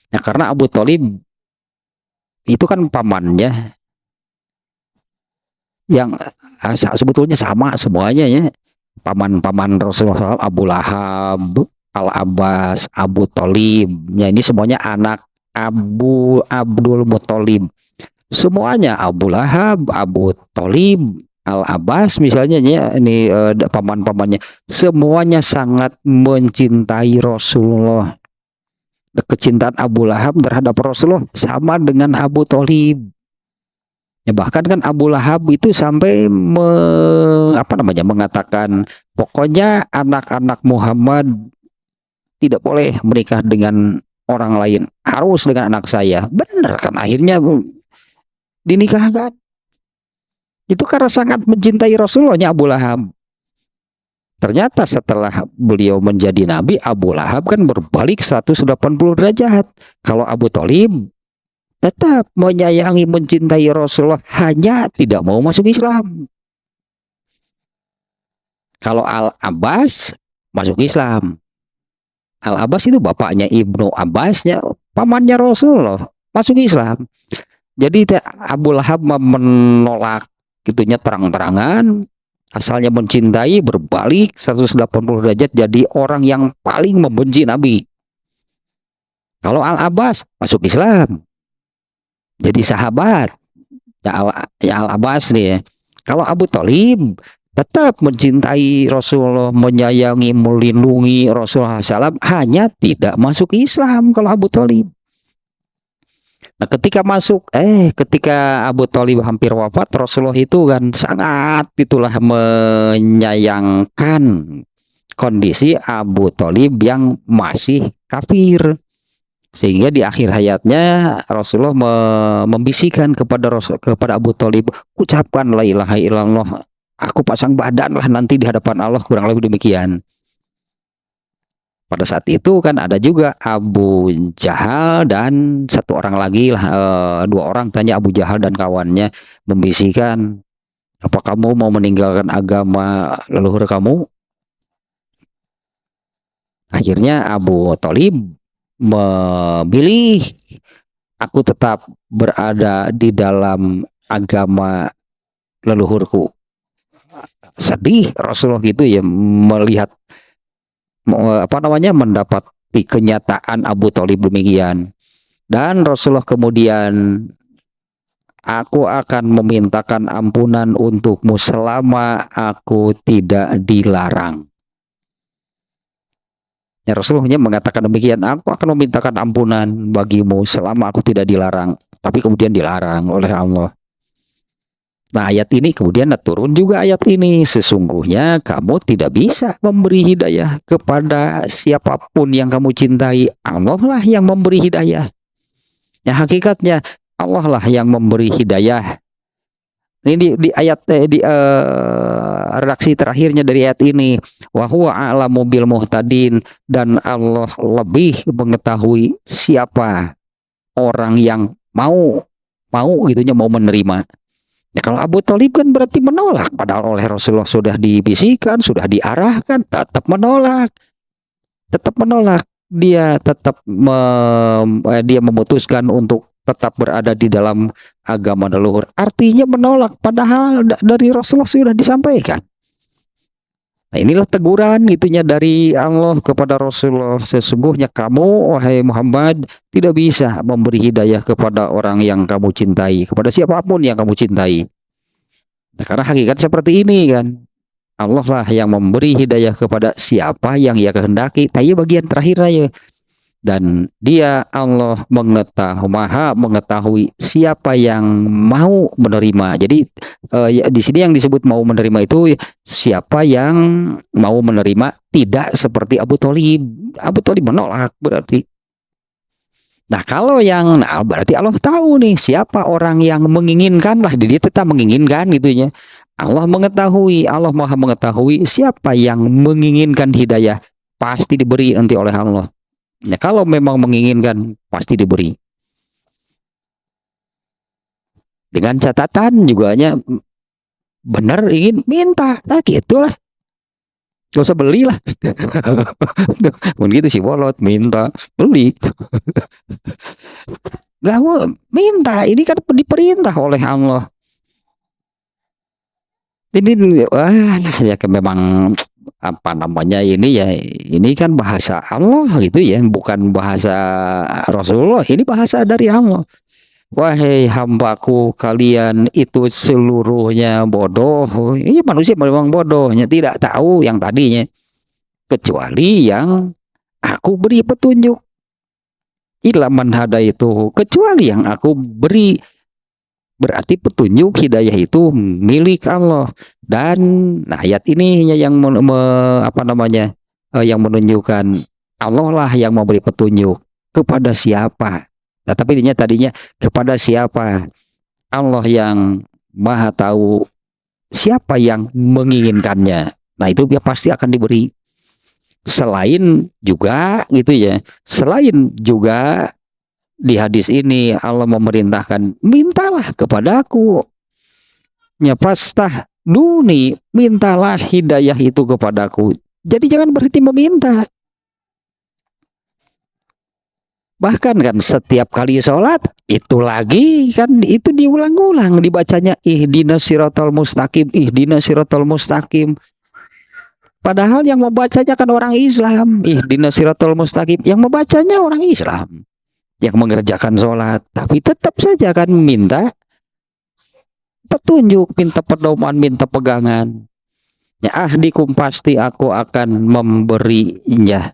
Nah, karena Abu Thalib itu kan pamannya yang sebetulnya sama semuanya ya, paman-paman Rasulullah, Abu Lahab, Al-Abbas, Abu Thalib, ya ini semuanya anak Abdul Muthalib, semuanya Abu Lahab, Abu Thalib, Al-Abbas misalnya ya, ini paman-pamannya semuanya sangat mencintai Rasulullah. Kecintaan Abu Lahab terhadap Rasulullah sama dengan Abu Thalib. Ya, bahkan kan Abu Lahab itu sampai mengatakan pokoknya anak-anak Muhammad tidak boleh menikah dengan orang lain, harus dengan anak saya. Benar kan, akhirnya dinikahkan. Itu karena sangat mencintai Rasulullah Abu Lahab. Ternyata setelah beliau menjadi nabi, Abu Lahab kan berbalik 180 derajat. Kalau Abu Thalib tetap menyayangi, mencintai Rasulullah, hanya tidak mau masuk Islam. Kalau Al-Abbas masuk Islam. Al-Abbas itu bapaknya Ibnu Abbasnya, pamannya Rasulullah, masuk Islam. Jadi Abu Lahab menolak gitunya terang-terangan. Asalnya mencintai, berbalik 180 derajat jadi orang yang paling membenci Nabi. Kalau Al-Abbas masuk Islam, jadi sahabat ya Al-Abbas nih ya. Kalau Abu Thalib tetap mencintai Rasulullah, menyayangi, melindungi Rasulullah SAW, hanya tidak masuk Islam kalau Abu Thalib. Nah, ketika Abu Thalib hampir wafat, Rasulullah itu kan sangat itulah menyayangkan kondisi Abu Thalib yang masih kafir. Sehingga di akhir hayatnya Rasulullah membisikkan kepada Abu Thalib, ucapkan la ilaha illallah, aku pasang badan lah nanti di hadapan Allah, kurang lebih demikian. Pada saat itu kan ada juga Abu Jahal dan satu orang lagi lah, dua orang tanya Abu Jahal dan kawannya membisikkan, apa kamu mau meninggalkan agama leluhur kamu? Akhirnya Abu Thalib memilih, aku tetap berada di dalam agama leluhurku. Sedih Rasulullah gitu ya melihat mendapati kenyataan Abu Thalib demikian. Dan Rasulullah kemudian, aku akan memintakan ampunan untukmu selama aku tidak dilarang. Ya, Rasulullah mengatakan demikian, aku akan memintakan ampunan bagimu selama aku tidak dilarang. Tapi kemudian dilarang oleh Allah. Nah, ayat ini kemudian turun juga ayat ini, sesungguhnya kamu tidak bisa memberi hidayah kepada siapapun yang kamu cintai, Allah lah yang memberi hidayah. Ya hakikatnya Allah lah yang memberi hidayah. Ini di ayat di redaksi terakhirnya dari ayat ini, wa huwa a'lamu bil muhtadin, dan Allah lebih mengetahui siapa orang yang mau gitunya mau menerima. Ya kalau Abu Thalib kan berarti menolak, padahal oleh Rasulullah sudah dibisikkan, sudah diarahkan, tetap menolak. Dia tetap dia memutuskan untuk tetap berada di dalam agama leluhur. Artinya menolak, padahal dari Rasulullah sudah disampaikan. Nah, inilah teguran itunya dari Allah kepada Rasulullah. Sesungguhnya kamu, wahai Muhammad, tidak bisa memberi hidayah kepada orang yang kamu cintai, kepada siapapun yang kamu cintai. Nah, karena hakikat seperti ini kan. Allah lah yang memberi hidayah kepada siapa yang ia kehendaki. Tapi bagian terakhir aja. Dan dia Allah maha mengetahui siapa yang mau menerima. Jadi di sini yang disebut mau menerima itu siapa yang mau menerima, tidak seperti Abu Thalib. Abu Thalib menolak berarti. Nah kalau berarti Allah tahu nih siapa orang yang menginginkan lah, dia tetap menginginkan gitunya. Allah maha mengetahui siapa yang menginginkan hidayah, pasti diberi nanti oleh Allah. Ya, kalau memang menginginkan pasti diberi. Dengan catatan juga benar ingin minta, nah gitulah. Gak usah belilah. Begitu si bolot minta beli. Gak mau minta, ini kan diperintah oleh Allah. Ini ya memang apa namanya ini kan bahasa Allah gitu ya, bukan bahasa Rasulullah, ini bahasa dari Allah. Wahai hambaku, kalian itu seluruhnya bodoh. Ini manusia memang bodohnya, tidak tahu yang tadinya, kecuali yang aku beri petunjuk. Ila man hadaitu, kecuali yang aku beri. Berarti petunjuk hidayah itu milik Allah. Dan ayat ini yang yang menunjukkan Allah lah yang memberi petunjuk kepada siapa. Nah, tapi tadinya kepada siapa? Allah yang maha tahu siapa yang menginginkannya. Nah itu ya pasti akan diberi. Selain juga di hadis ini Allah memerintahkan, mintalah kepadaku. Ya pastah duni, mintalah hidayah itu kepadaku. Jadi jangan berhenti meminta. Bahkan kan setiap kali sholat itu lagi kan itu diulang-ulang dibacanya, ihdinas siratal mustaqim, ihdinas siratal mustaqim. Padahal yang membacanya kan orang Islam, ihdinas siratal mustaqim, yang membacanya orang Islam yang mengerjakan sholat, tapi tetap saja kan minta petunjuk, minta pedoman, minta pegangan. Ya ahdikum, pasti aku akan memberinya,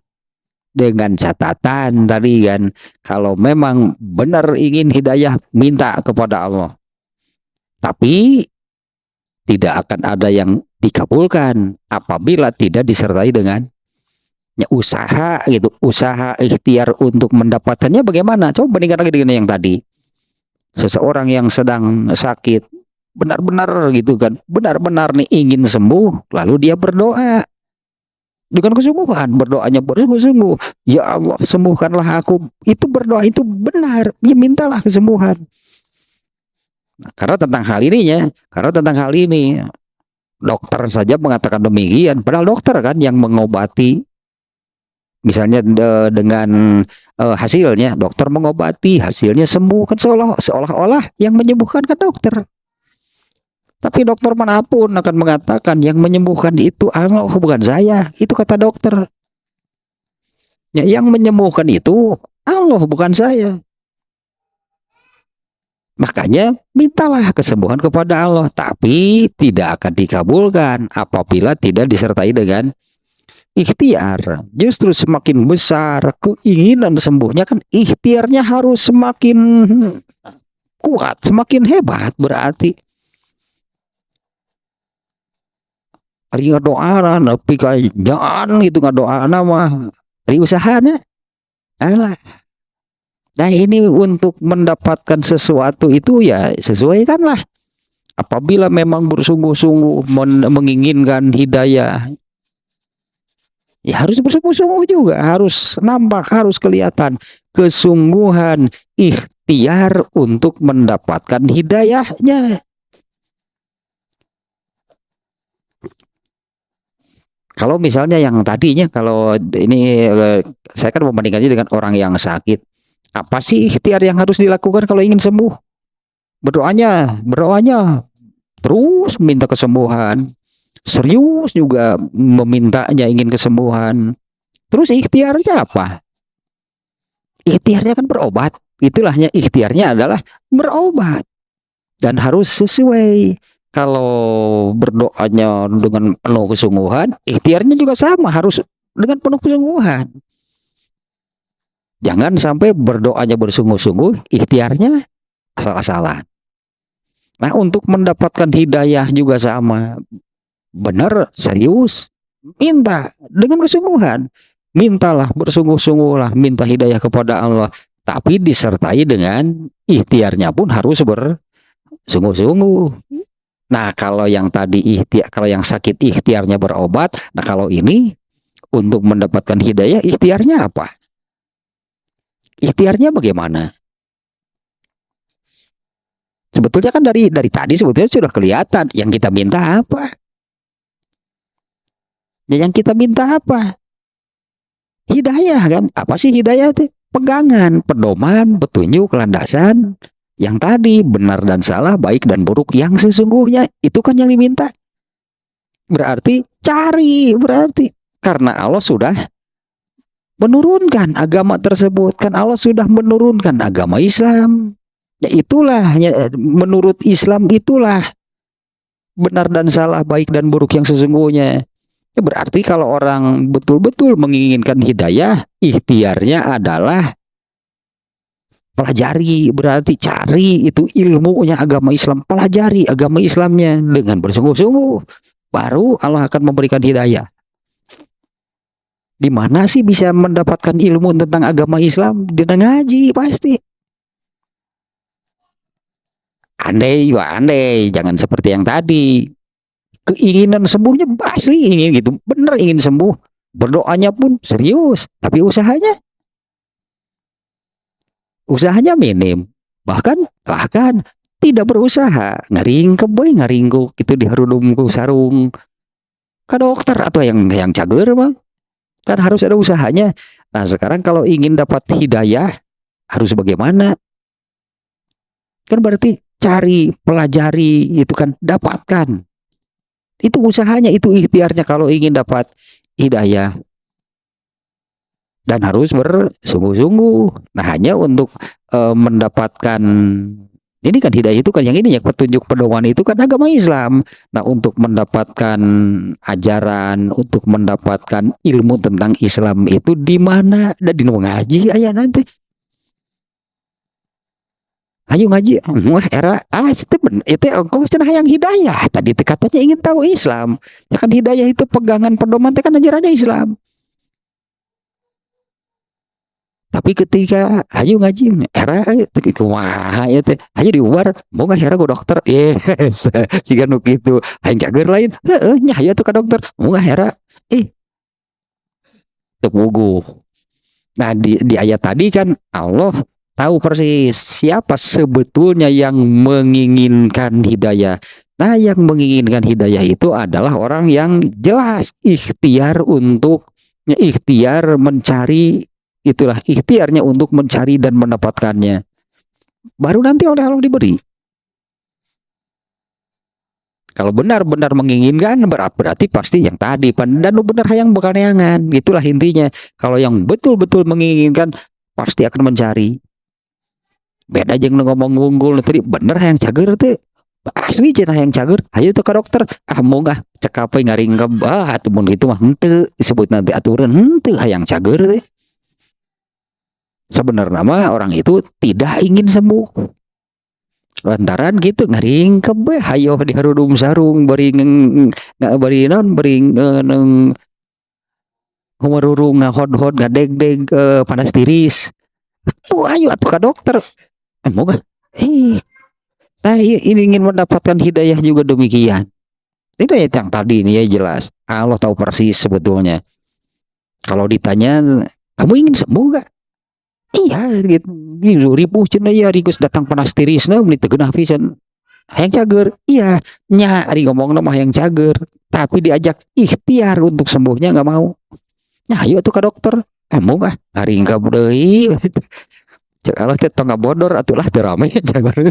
dengan catatan tadi kan, kalau memang benar ingin hidayah, minta kepada Allah. Tapi tidak akan ada yang dikabulkan apabila tidak disertai dengan usaha gitu, usaha ikhtiar untuk mendapatkannya. Bagaimana? Coba bandingkan lagi dengan yang tadi. Seseorang yang sedang sakit, benar-benar gitu kan, benar-benar nih ingin sembuh, lalu dia berdoa dengan kesungguhan, berdoanya bersungguh-sungguh, ya Allah sembuhkanlah aku. Itu berdoa itu benar, ya mintalah kesembuhan. Nah, karena tentang hal ini dokter saja mengatakan demikian, padahal dokter kan yang mengobati. Misalnya dengan hasilnya, dokter mengobati, hasilnya sembuh, kan seolah-olah yang menyembuhkan kan dokter. Tapi dokter manapun akan mengatakan yang menyembuhkan itu Allah, bukan saya. Itu kata dokter. Ya, yang menyembuhkan itu Allah, bukan saya. Makanya mintalah kesembuhan kepada Allah, tapi tidak akan dikabulkan apabila tidak disertai dengan ikhtiar. Justru semakin besar keinginan sembuhnya kan, ikhtiarnya harus semakin kuat, semakin hebat. Berarti hari doa tapi kayak jangan gitu, nggak doa nama hari usahanya alah. Nah ini untuk mendapatkan sesuatu itu ya sesuaikanlah. Apabila memang bersungguh-sungguh menginginkan hidayah, ya harus bersungguh-sungguh juga, harus nampak, harus kelihatan kesungguhan ikhtiar untuk mendapatkan hidayahnya. Kalau misalnya yang tadinya, kalau ini saya kan membandingkannya dengan orang yang sakit. Apa sih ikhtiar yang harus dilakukan kalau ingin sembuh? Berdoanya terus minta kesembuhan. Serius juga memintanya ingin kesembuhan. Terus ikhtiarnya apa? Ikhtiarnya kan berobat. Itulahnya ikhtiarnya adalah berobat. Dan harus sesuai. Kalau berdoanya dengan penuh kesungguhan, ikhtiarnya juga sama, harus dengan penuh kesungguhan. Jangan sampai berdoanya bersungguh-sungguh, ikhtiarnya asal-asalan. Nah, untuk mendapatkan hidayah juga sama. Benar, serius, minta dengan kesungguhan. Mintalah, bersungguh-sungguhlah, minta hidayah kepada Allah. Tapi disertai dengan ikhtiarnya pun harus bersungguh-sungguh. Nah, kalau yang tadi kalau yang sakit ikhtiarnya berobat, nah kalau ini untuk mendapatkan hidayah ikhtiarnya apa? Ikhtiarnya bagaimana? Sebetulnya kan dari tadi sebetulnya sudah kelihatan yang kita minta apa. Ya, yang kita minta apa? Hidayah kan? Apa sih hidayah itu? Pegangan, pedoman, petunjuk, landasan. Yang tadi benar dan salah, baik dan buruk yang sesungguhnya, itu kan yang diminta. Berarti cari, berarti karena Allah sudah menurunkan agama tersebut, kan Allah sudah menurunkan agama Islam. Ya itulah, ya, menurut Islam itulah benar dan salah, baik dan buruk yang sesungguhnya. Ya, berarti kalau orang betul-betul menginginkan hidayah, ikhtiarnya adalah pelajari, berarti cari itu ilmunya agama Islam, pelajari agama Islamnya dengan bersungguh-sungguh, baru Allah akan memberikan hidayah. Di mana sih bisa mendapatkan ilmu tentang agama Islam? Dengan ngaji pasti. Andai, jangan seperti yang tadi. Keinginan sembuhnya asli ingin gitu, bener ingin sembuh. Berdoanya pun serius, tapi usahanya minim, bahkan tidak berusaha, ngaringkep boy, ngaringkuk itu diharudumku sarung ke dokter atau yang cager mah kan harus ada usahanya. Nah sekarang kalau ingin dapat hidayah harus bagaimana? Kan berarti cari, pelajari, itu kan dapatkan. Itu usahanya, itu ikhtiarnya kalau ingin dapat hidayah. Dan harus bersungguh-sungguh. Nah hanya untuk mendapatkan ini kan hidayah itu kan yang ini ya, petunjuk pedoman itu kan agama Islam. Nah untuk mendapatkan ajaran, untuk mendapatkan ilmu tentang Islam itu di mana? Dan di ngaji ayah nanti. Ayo ngaji, wah era itu engkau cenah yang hidayah. Tadi katanya ingin tahu Islam. Ya kan hidayah itu pegangan pedoman kan ajarannya Islam. Tapi ketika ayo ngaji era kumaha ya teh ayo diubar mau nggak era go dokter yes jika nu kitu aing cager lain nya aya tuh ka dokter mau nggak era tepugu. Nah di ayat tadi kan Allah tahu persis siapa sebetulnya yang menginginkan hidayah. Nah yang menginginkan hidayah itu adalah orang yang jelas ikhtiar mencari. Itulah ikhtiarnya untuk mencari dan mendapatkannya. Baru nanti oleh Allah diberi. Kalau benar-benar menginginkan berarti pasti yang tadi dan benar yang bakaneangan. Itulah intinya. Kalau yang betul-betul menginginkan pasti akan mencari. Beda jeung ngomong ngunggul tadi bener yang cager teh. Asli cenah yang cager, ayo tuh ke dokter. Mau nggak cekapai ngaringkep atuh mun itu mah henteu disebut nanti aturan henteu hayang cager teh. Sebenarnya mah orang itu tidak ingin sembuh. Lantaran gitu ngaringkep we hayo diharudum sarung bari ngumerurung ngahod-hod ngadeg-deg panas tiris. Oh, ayo atuh ka dokter. Moga. Nah, ini ingin mendapatkan hidayah juga demikian. Hidayah yang tadi ini ya jelas. Allah tahu persis sebetulnya. Kalau ditanya, kamu ingin sembuh gak? Iya, gitu. Ribuh cina ya, rigus datang panas tiris, nah, menit genah pisan. Hayang cager, iya, nya, ari ngomong nama hayang cager. Tapi diajak ikhtiar untuk sembuhnya nggak mau. Nah, ayo tuh ke dokter. Mau gak? Hari nggak berdei. Cek Allah teh tengah bodor atulah teu rame cager.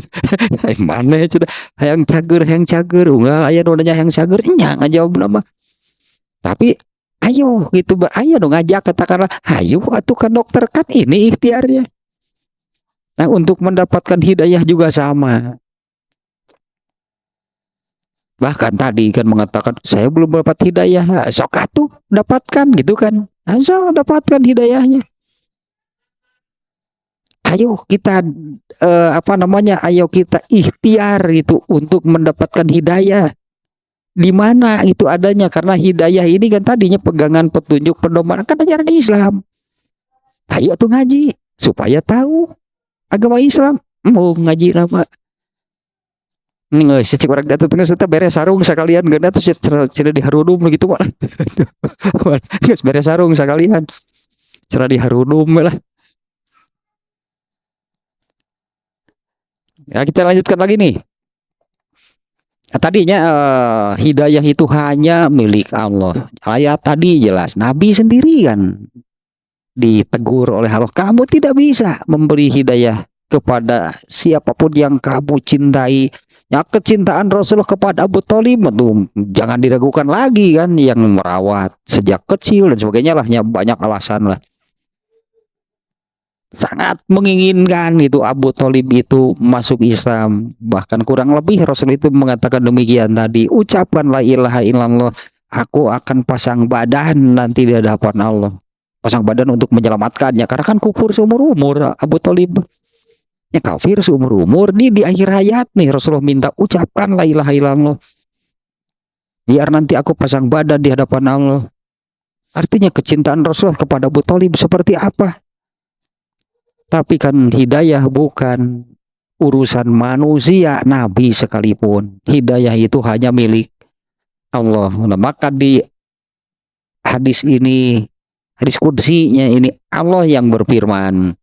Mana ya sudah hayang cager, unggal aya nu nanya hayang cager, nya ngajawab nama. Tapi ayo gitu, ayo dong ngajak, katakanlah ayo atuh kan dokter, kan ini ikhtiarnya. Nah, untuk mendapatkan hidayah juga sama. Bahkan tadi kan mengatakan saya belum dapat hidayah, sok atuh dapatkan gitu kan. Asal dapatkan hidayahnya. Ayo kita ayo kita ikhtiar itu untuk mendapatkan hidayah. Di mana itu adanya, karena hidayah ini kan tadinya pegangan petunjuk pedoman kan ajaran Islam. Ayo tuh ngaji supaya tahu agama Islam. Mau ngaji nama nggak sih orang datang tengah serta beres sarung sekalian gak tuh cerita diharudum gitu malah. Nggak beres sarung sekalian cerita diharudum lah. Ya, kita lanjutkan lagi nih. Tadinya hidayah itu hanya milik Allah. Ayat tadi jelas, Nabi sendiri kan ditegur oleh Allah, kamu tidak bisa memberi hidayah kepada siapapun yang kamu cintai. Ya, kecintaan Rasulullah kepada Abu Thalib itu jangan diragukan lagi kan, yang merawat sejak kecil dan sebagainya lah, banyak alasan lah. Sangat menginginkan itu Abu Thalib itu masuk Islam. Bahkan kurang lebih Rasul itu mengatakan demikian tadi, ucapkan la ilaha illallah, aku akan pasang badan nanti di hadapan Allah. Pasang badan untuk menyelamatkannya, karena kan kufur seumur umur Abu Thalib. Ya kafir seumur umur. Di akhir hayat nih Rasulullah minta ucapkan la ilaha illallah, biar nanti aku pasang badan di hadapan Allah. Artinya kecintaan Rasulullah kepada Abu Thalib seperti apa? Tapi kan hidayah bukan urusan manusia, Nabi sekalipun. Hidayah itu hanya milik Allah. Nah, maka di hadis ini, hadis qudsinya ini, Allah yang berfirman,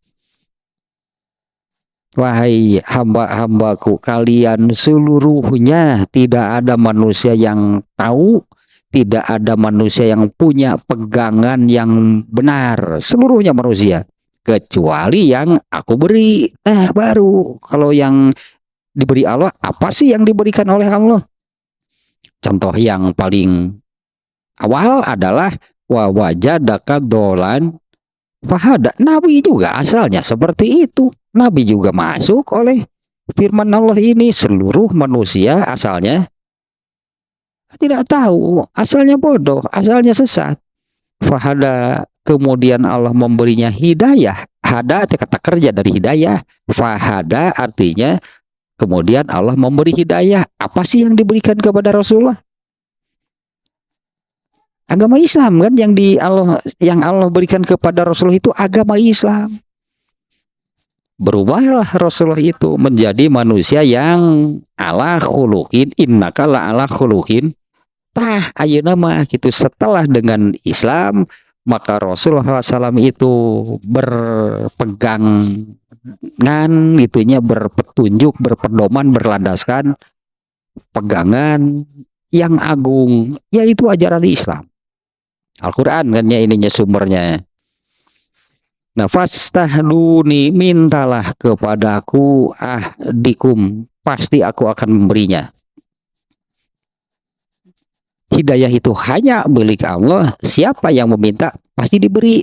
wahai hamba-hambaku, kalian seluruhnya tidak ada manusia yang tahu, tidak ada manusia yang punya pegangan yang benar, seluruhnya manusia, kecuali yang aku beri. Nah, baru kalau yang diberi Allah, apa sih yang diberikan oleh Allah? Contoh yang paling awal adalah wa wajadaka dolan fahada. Nabi juga asalnya seperti itu. Nabi juga masuk oleh firman Allah ini. Seluruh manusia asalnya tidak tahu, asalnya bodoh, asalnya sesat. Fahada, kemudian Allah memberinya hidayah. Hada kata kerja dari hidayah. Fahada artinya kemudian Allah memberi hidayah. Apa sih yang diberikan kepada Rasulullah? Agama Islam kan, yang Allah berikan kepada Rasulullah itu agama Islam. Berubahlah Rasulullah itu menjadi manusia yang ala khuluqin, innaka la ala khuluqin. Tah ayeuna mah gitu, setelah dengan Islam maka Rasulullah SAW itu berpegangan gitunya, berpetunjuk, berpedoman, berlandaskan pegangan yang agung, yaitu ajaran Islam. Al-Quran kan ya ininya sumbernya. Nah, fastahduni, mintalah kepadaku ahdikum, pasti aku akan memberinya. Hidayah itu hanya milik Allah. Siapa yang meminta pasti diberi.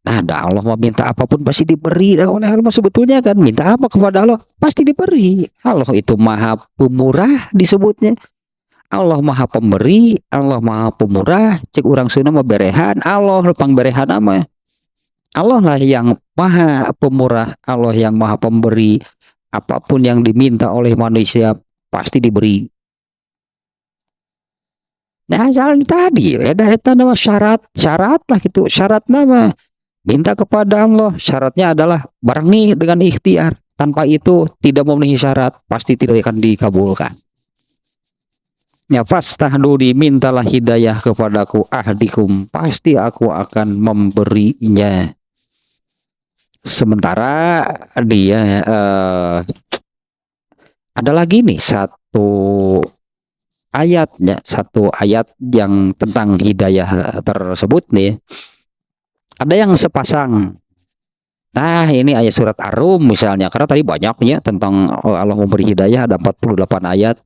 Nah, Allah meminta apapun pasti diberi. Dan oleh Allah sebetulnya kan minta apa kepada Allah pasti diberi. Allah itu maha pemurah disebutnya. Allah maha pemberi, Allah maha pemurah. Cek orang Sunda mah berehan, Allah lepang berehan ama. Allah lah yang maha pemurah, Allah yang maha pemberi. Apapun yang diminta oleh manusia pasti diberi. Nah, asal tadi ada nama syarat lah gitu. Syarat nama Minta kepada Allah, syaratnya adalah barang ini dengan ikhtiar. Tanpa itu tidak memenuhi syarat, pasti tidak akan dikabulkan. Ya fastahduri, mintalah hidayah kepadaku ahdikum, pasti aku akan memberinya. Sementara dia ada lagi nih satu ayat yang tentang hidayah tersebut nih. Ada yang sepasang. Nah, ini ayat surat Ar-Rum misalnya, karena tadi banyaknya tentang Allah memberi hidayah, ada 48 ayat.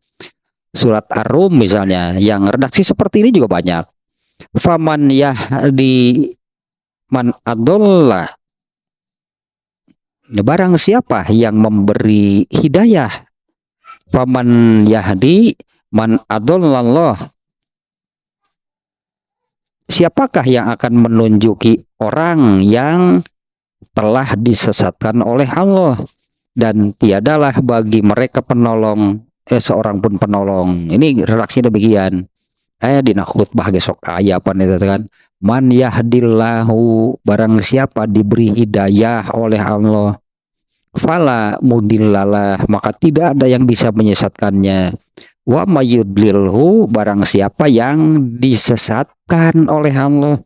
Surat Ar-Rum misalnya, yang redaksi seperti ini juga banyak. Faman yahdi man adollah. Barang siapa yang memberi hidayah, faman yahdi man adollallah. Siapakah yang akan menunjuki orang yang telah disesatkan oleh Allah, dan tiadalah bagi mereka penolong, seorang pun penolong. Ini redaksi demikian. Dina khutbah gesok ayat apa nih kan? Man yahdillahu, barang siapa diberi hidayah oleh Allah, fala mudillalah, maka tidak ada yang bisa menyesatkannya. Wa mayudlilhu, barang siapa yang disesatkan oleh Allah.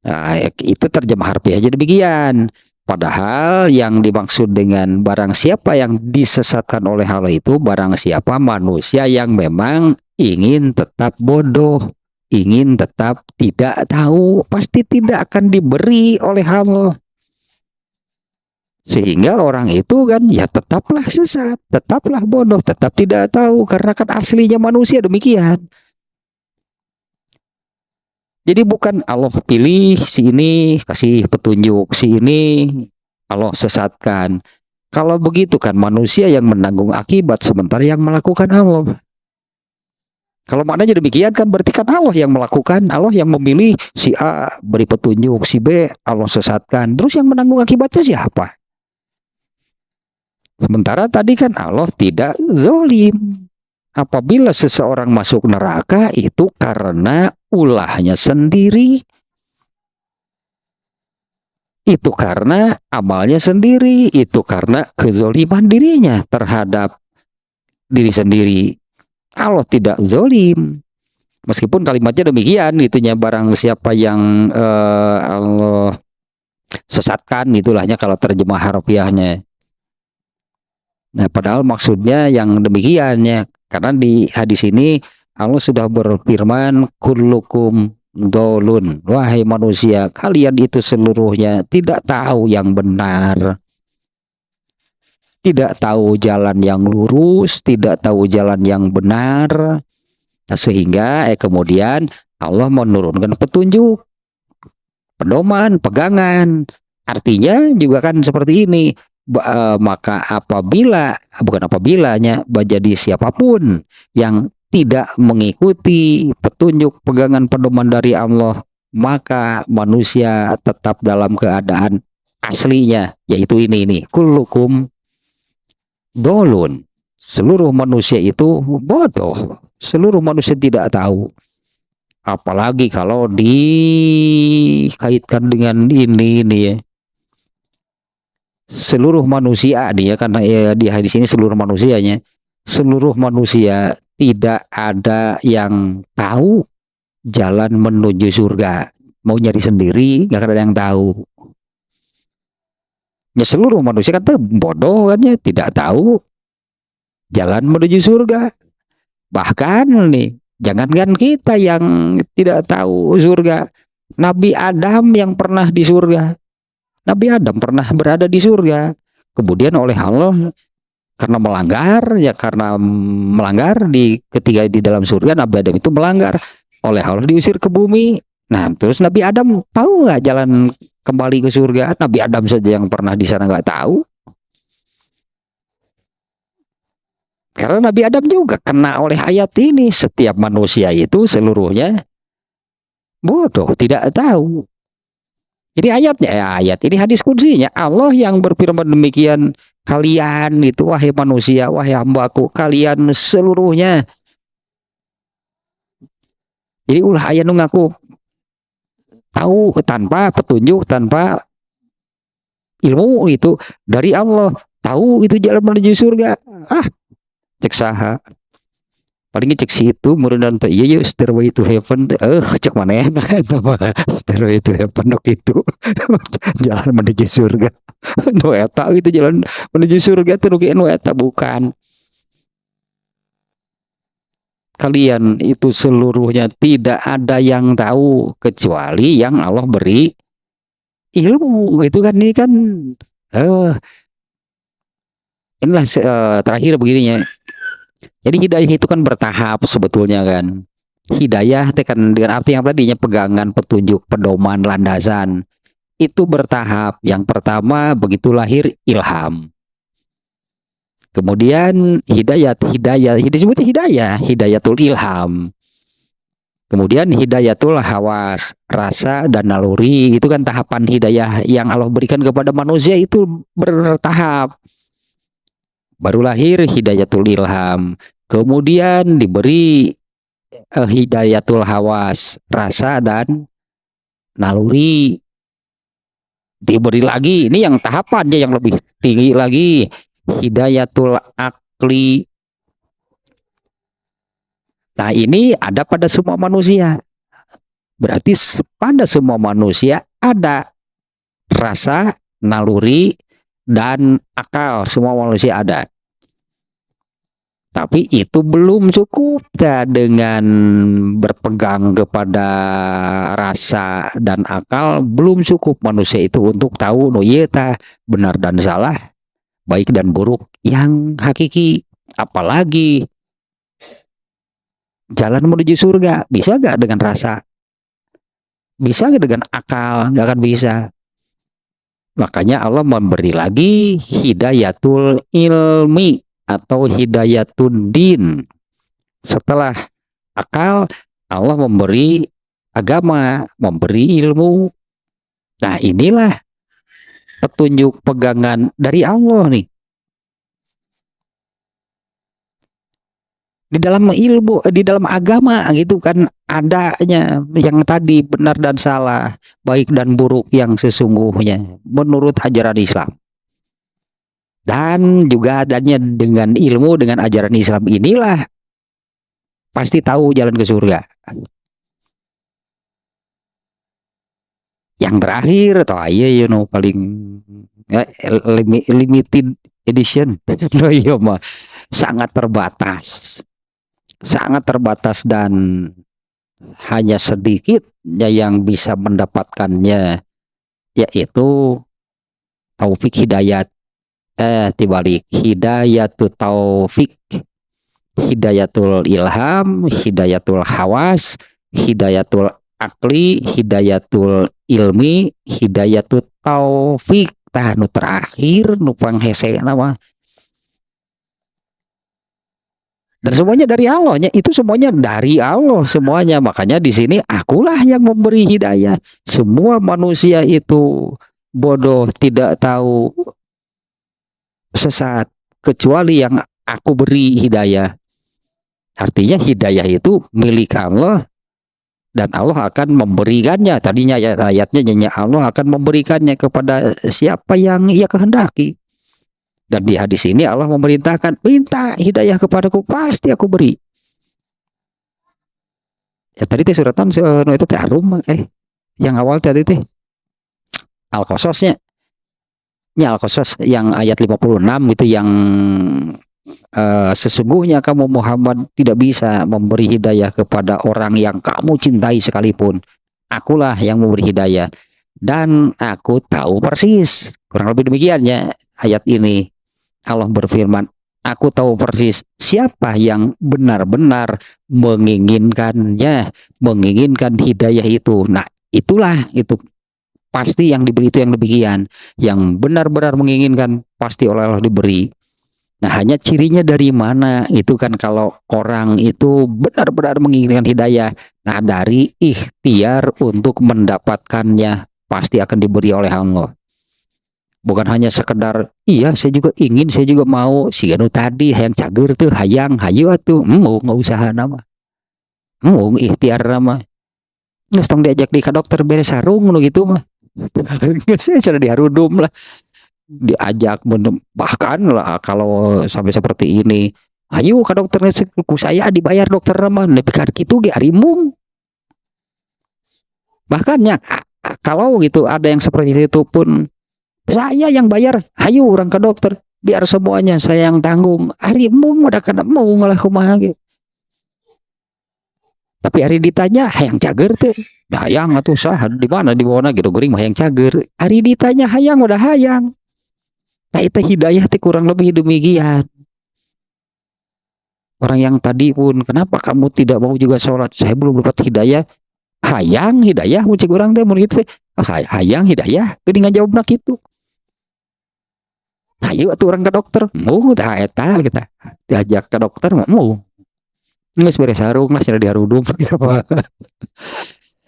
Nah, itu terjemah harfiah aja demikian. Padahal yang dimaksud dengan barang siapa yang disesatkan oleh Allah itu barang siapa manusia yang memang ingin tetap bodoh, ingin tetap tidak tahu, pasti tidak akan diberi oleh Allah. Sehingga orang itu kan ya tetaplah sesat, tetaplah bodoh, tetap tidak tahu, karena kan aslinya manusia demikian. Jadi bukan Allah pilih si ini, kasih petunjuk, si ini Allah sesatkan. Kalau begitu kan manusia yang menanggung akibat, sementara yang melakukan Allah. Kalau maknanya demikian kan berarti kan Allah yang melakukan, Allah yang memilih, si A beri petunjuk, si B Allah sesatkan. Terus yang menanggung akibatnya siapa? Sementara tadi kan Allah tidak zalim. Apabila seseorang masuk neraka itu karena ulahnya sendiri, itu karena amalnya sendiri, itu karena kezoliman dirinya terhadap diri sendiri. Allah tidak zolim, meskipun kalimatnya demikian, itunya barang siapa yang Allah sesatkan, itulahnya kalau terjemah harfiahnya. Nah, padahal maksudnya yang demikiannya, karena di hadis ini Allah sudah berfirman, kullukum dolun, wahai manusia, kalian itu seluruhnya tidak tahu yang benar, tidak tahu jalan yang lurus, tidak tahu jalan yang benar. Nah, sehingga kemudian Allah menurunkan petunjuk, pedoman, pegangan. Artinya juga kan seperti ini. Maka jadi siapapun yang tidak mengikuti petunjuk, pegangan, pedoman dari Allah, maka manusia tetap dalam keadaan aslinya, yaitu ini kullukum dolun, seluruh manusia itu bodoh, seluruh manusia tidak tahu. Apalagi kalau dikaitkan dengan ini ya, seluruh manusia nih ya, karena ya di hadis ini seluruh manusianya, seluruh manusia tidak ada yang tahu jalan menuju surga, mau nyari sendiri nggak ada yang tahu. Ya seluruh manusia kan bodoh kan ya, tidak tahu jalan menuju surga. Bahkan nih, jangankan kita yang tidak tahu surga, Nabi Adam yang pernah di surga, Nabi Adam pernah berada di surga, kemudian oleh Allah karena melanggar ketika di dalam surga, Nabi Adam itu melanggar, oleh Allah diusir ke bumi. Nah, terus Nabi Adam tahu nggak jalan kembali ke surga? Nabi Adam saja yang pernah di sana nggak tahu. Karena Nabi Adam juga kena oleh ayat ini, setiap manusia itu seluruhnya bodoh, tidak tahu. Ini ayatnya, ayat ini hadis kutsinya, Allah yang berfirman demikian, kalian itu wahai manusia, wahai hambaku, kalian seluruhnya. Jadi ulah ayat ngaku tahu tanpa petunjuk, tanpa ilmu itu dari Allah. Tahu itu jalan menuju surga. Cek saha. Paling cek situ mureun teh ieu Stairway to Heaven teh cek manehna eta mah Stairway to Heaven itu jalan menuju surga. Nu eta gitu jalan menuju surga teh nu eta bukan. Kalian itu seluruhnya tidak ada yang tahu kecuali yang Allah beri ilmu. Itu kan ini kan inilah terakhir begininya. Jadi hidayah itu kan bertahap sebetulnya kan. Hidayah itu kan dengan arti yang tadinya pegangan, petunjuk, pedoman, landasan. Itu bertahap. Yang pertama begitu lahir ilham. Kemudian disebut hidayatul ilham. Kemudian hidayatul hawas, rasa dan naluri. Itu kan tahapan hidayah yang Allah berikan kepada manusia itu bertahap. Baru lahir hidayatul ilham. Kemudian diberi hidayatul hawas, rasa dan naluri. Diberi lagi, ini yang tahapannya yang lebih tinggi lagi, hidayatul akli. Nah ini ada pada semua manusia. Berarti pada semua manusia ada rasa, naluri, dan akal. Semua manusia ada. Tapi itu belum cukup dengan berpegang kepada rasa dan akal. Belum cukup manusia itu untuk tahu no yeta benar dan salah, baik dan buruk yang hakiki. Apalagi jalan menuju surga bisa gak dengan rasa? Bisa gak dengan akal? Gak akan bisa. Makanya Allah memberi lagi hidayatul ilmi atau hidayatul din. Setelah akal, Allah memberi agama, memberi ilmu. Nah inilah petunjuk pegangan dari Allah nih. Di dalam ilmu, di dalam agama gitu kan adanya yang tadi benar dan salah, baik dan buruk yang sesungguhnya menurut ajaran Islam. Dan juga adanya dengan ilmu, dengan ajaran Islam inilah pasti tahu jalan ke surga. Yang terakhir atau you know, paling limited edition sangat terbatas. Sangat terbatas dan hanya sedikit yang bisa mendapatkannya, yaitu taufik hidayat. Dibalik hidayatul taufik, hidayatul ilham, hidayatul hawas, hidayatul akli, hidayatul ilmi, hidayatul taufik. Tah nu terakhir nu panghese nama. Dan semuanya dari Allah, itu semuanya dari Allah semuanya. Makanya di sini akulah yang memberi hidayah. Semua manusia itu bodoh, tidak tahu, sesat, kecuali yang aku beri hidayah. Artinya hidayah itu milik Allah dan Allah akan memberikannya. Tadinya ayatnya nyanyi Allah akan memberikannya kepada siapa yang Ia kehendaki. Dan di hadis ini Allah memerintahkan, minta hidayah kepadaku, pasti aku beri. Ya tadi teh suratan itu teh Arum yang awal tadi teh Al-Qasasnya. Ya Al-Qasas yang ayat 56 itu yang sesungguhnya kamu Muhammad tidak bisa memberi hidayah kepada orang yang kamu cintai sekalipun. Akulah yang memberi hidayah dan aku tahu persis. Kurang lebih demikiannya ayat ini. Allah berfirman, aku tahu persis siapa yang benar-benar menginginkannya, menginginkan hidayah itu. Nah, itulah itu pasti yang diberi itu yang demikian. Yang benar-benar menginginkan pasti oleh Allah diberi. Nah, hanya cirinya dari mana? Itu kan kalau orang itu benar-benar menginginkan hidayah, nah dari ikhtiar untuk mendapatkannya pasti akan diberi oleh Allah. Bukan hanya sekedar iya saya juga ingin, saya juga mau, si anu tadi hayang cager tuh, hayang hayu atuh, mau usaha nama, mau ikhtiar nama. Geus tong diajak di ka dokter beres sarung nu gitu mah. Geus sudah diharudum lah. Diajak bahkan lah kalau sampai seperti ini, ayo ke dokter ku saya dibayar dokter mah nepi ka kitu ge ari mung. Bahkan ya kalau gitu ada yang seperti itu pun saya yang bayar, ayo orang ke dokter biar semuanya saya yang tanggung. Ari mung udah kena mung lah kumaha gitu. Tapi hari ditanya hayang cager teh, hayang atuh sah di mana di mana gitu geuring mah hayang cager. Hari ditanya hayang udah hayang. Nah itu hidayah teh kurang lebih demikian. Orang yang tadi pun kenapa kamu tidak mau juga sholat? Saya belum dapat hidayah. Hayang hidayah mun cek urang teh mun kitu teh. Hayang hidayah geuning ngajawabna kitu. Ayo atuh urang ke dokter. Mau tah eta kita. Diajak ke dokter mau. Geus beres sarung lah cenah diharudum gitu apa.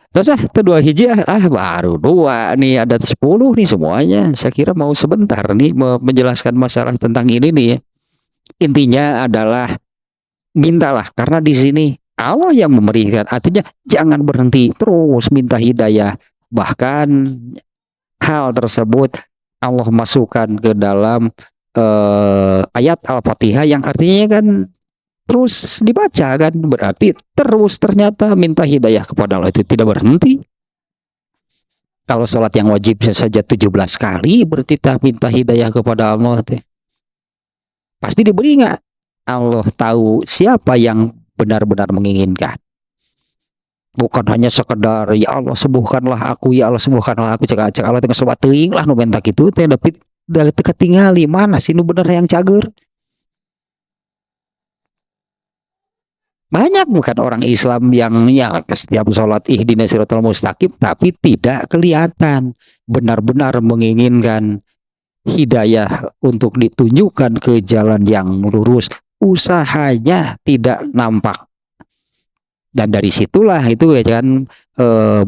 Terus itu 2 hiji baru 2 nih ada 10 nih semuanya. Saya kira mau sebentar nih menjelaskan masalah tentang ini nih ya. Intinya adalah mintalah karena di sini Allah yang memberikan. Artinya jangan berhenti terus minta hidayah. Bahkan hal tersebut Allah masukkan ke dalam ayat Al-Fatihah yang artinya kan terus dibaca kan, berarti terus ternyata minta hidayah kepada Allah itu tidak berhenti. Kalau sholat yang wajib saja 17 kali berarti tak minta hidayah kepada Allah teh. Pasti diberi nggak? Allah tahu siapa yang benar-benar menginginkan. Bukan hanya sekedar ya Allah sembuhkanlah aku, ya Allah sembuhkanlah aku, cek Allah tengah sobat teuing lah nu menta kitu teh tapi ketingali mana sih nu bener yang cager. Banyak bukan orang Islam yang ya setiap sholat ihdinas siratal mustaqim tapi tidak kelihatan benar-benar menginginkan hidayah untuk ditunjukkan ke jalan yang lurus, usahanya tidak nampak. Dan dari situlah itu ya kan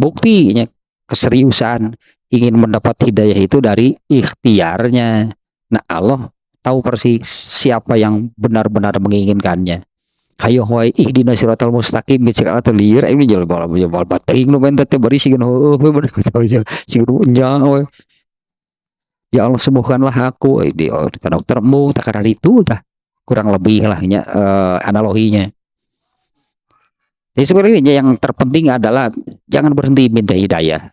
buktinya keseriusan ingin mendapat hidayah itu dari ikhtiarnya. Nah Allah tahu persis siapa yang benar-benar menginginkannya. Hayo hoy ihdinas siratal mustaqim geus kala teu lieur ini jual bal bateuing nu menta teh bari sieun heueuh we bener tahu sieun we. Ya Allah sembuhkanlah aku di ka dokter mung tak karena itu tah kurang lebih lah nya analoginya. Jadi sebenarnya yang terpenting adalah jangan berhenti minta hidayah.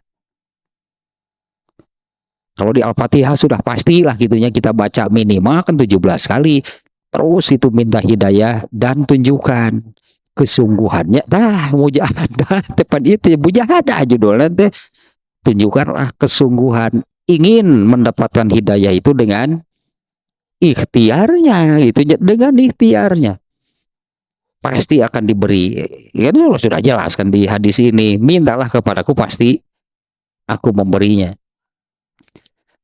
Kalau di Al-Fatihah sudah pastilah gitunya kita baca minimal kan 17 kali. Terus itu minta hidayah dan tunjukkan kesungguhannya. Mujahadah tepat itu mujahadah judulnya teh. Tunjukkanlah kesungguhan ingin mendapatkan hidayah itu dengan ikhtiarnya gitu, dengan ikhtiarnya pasti akan diberi. Ya sudah jelaskan di hadis ini, mintalah kepadaku pasti aku memberinya.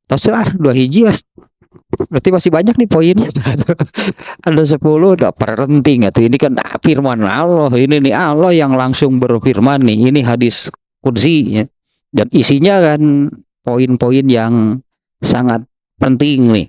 Terserah 2 hiji berarti masih banyak nih poinnya. Ada 10 udah penting atau ini kan firman Allah, ini nih Allah yang langsung berfirman nih, ini hadis qudsi ya. Dan isinya kan poin-poin yang sangat penting nih.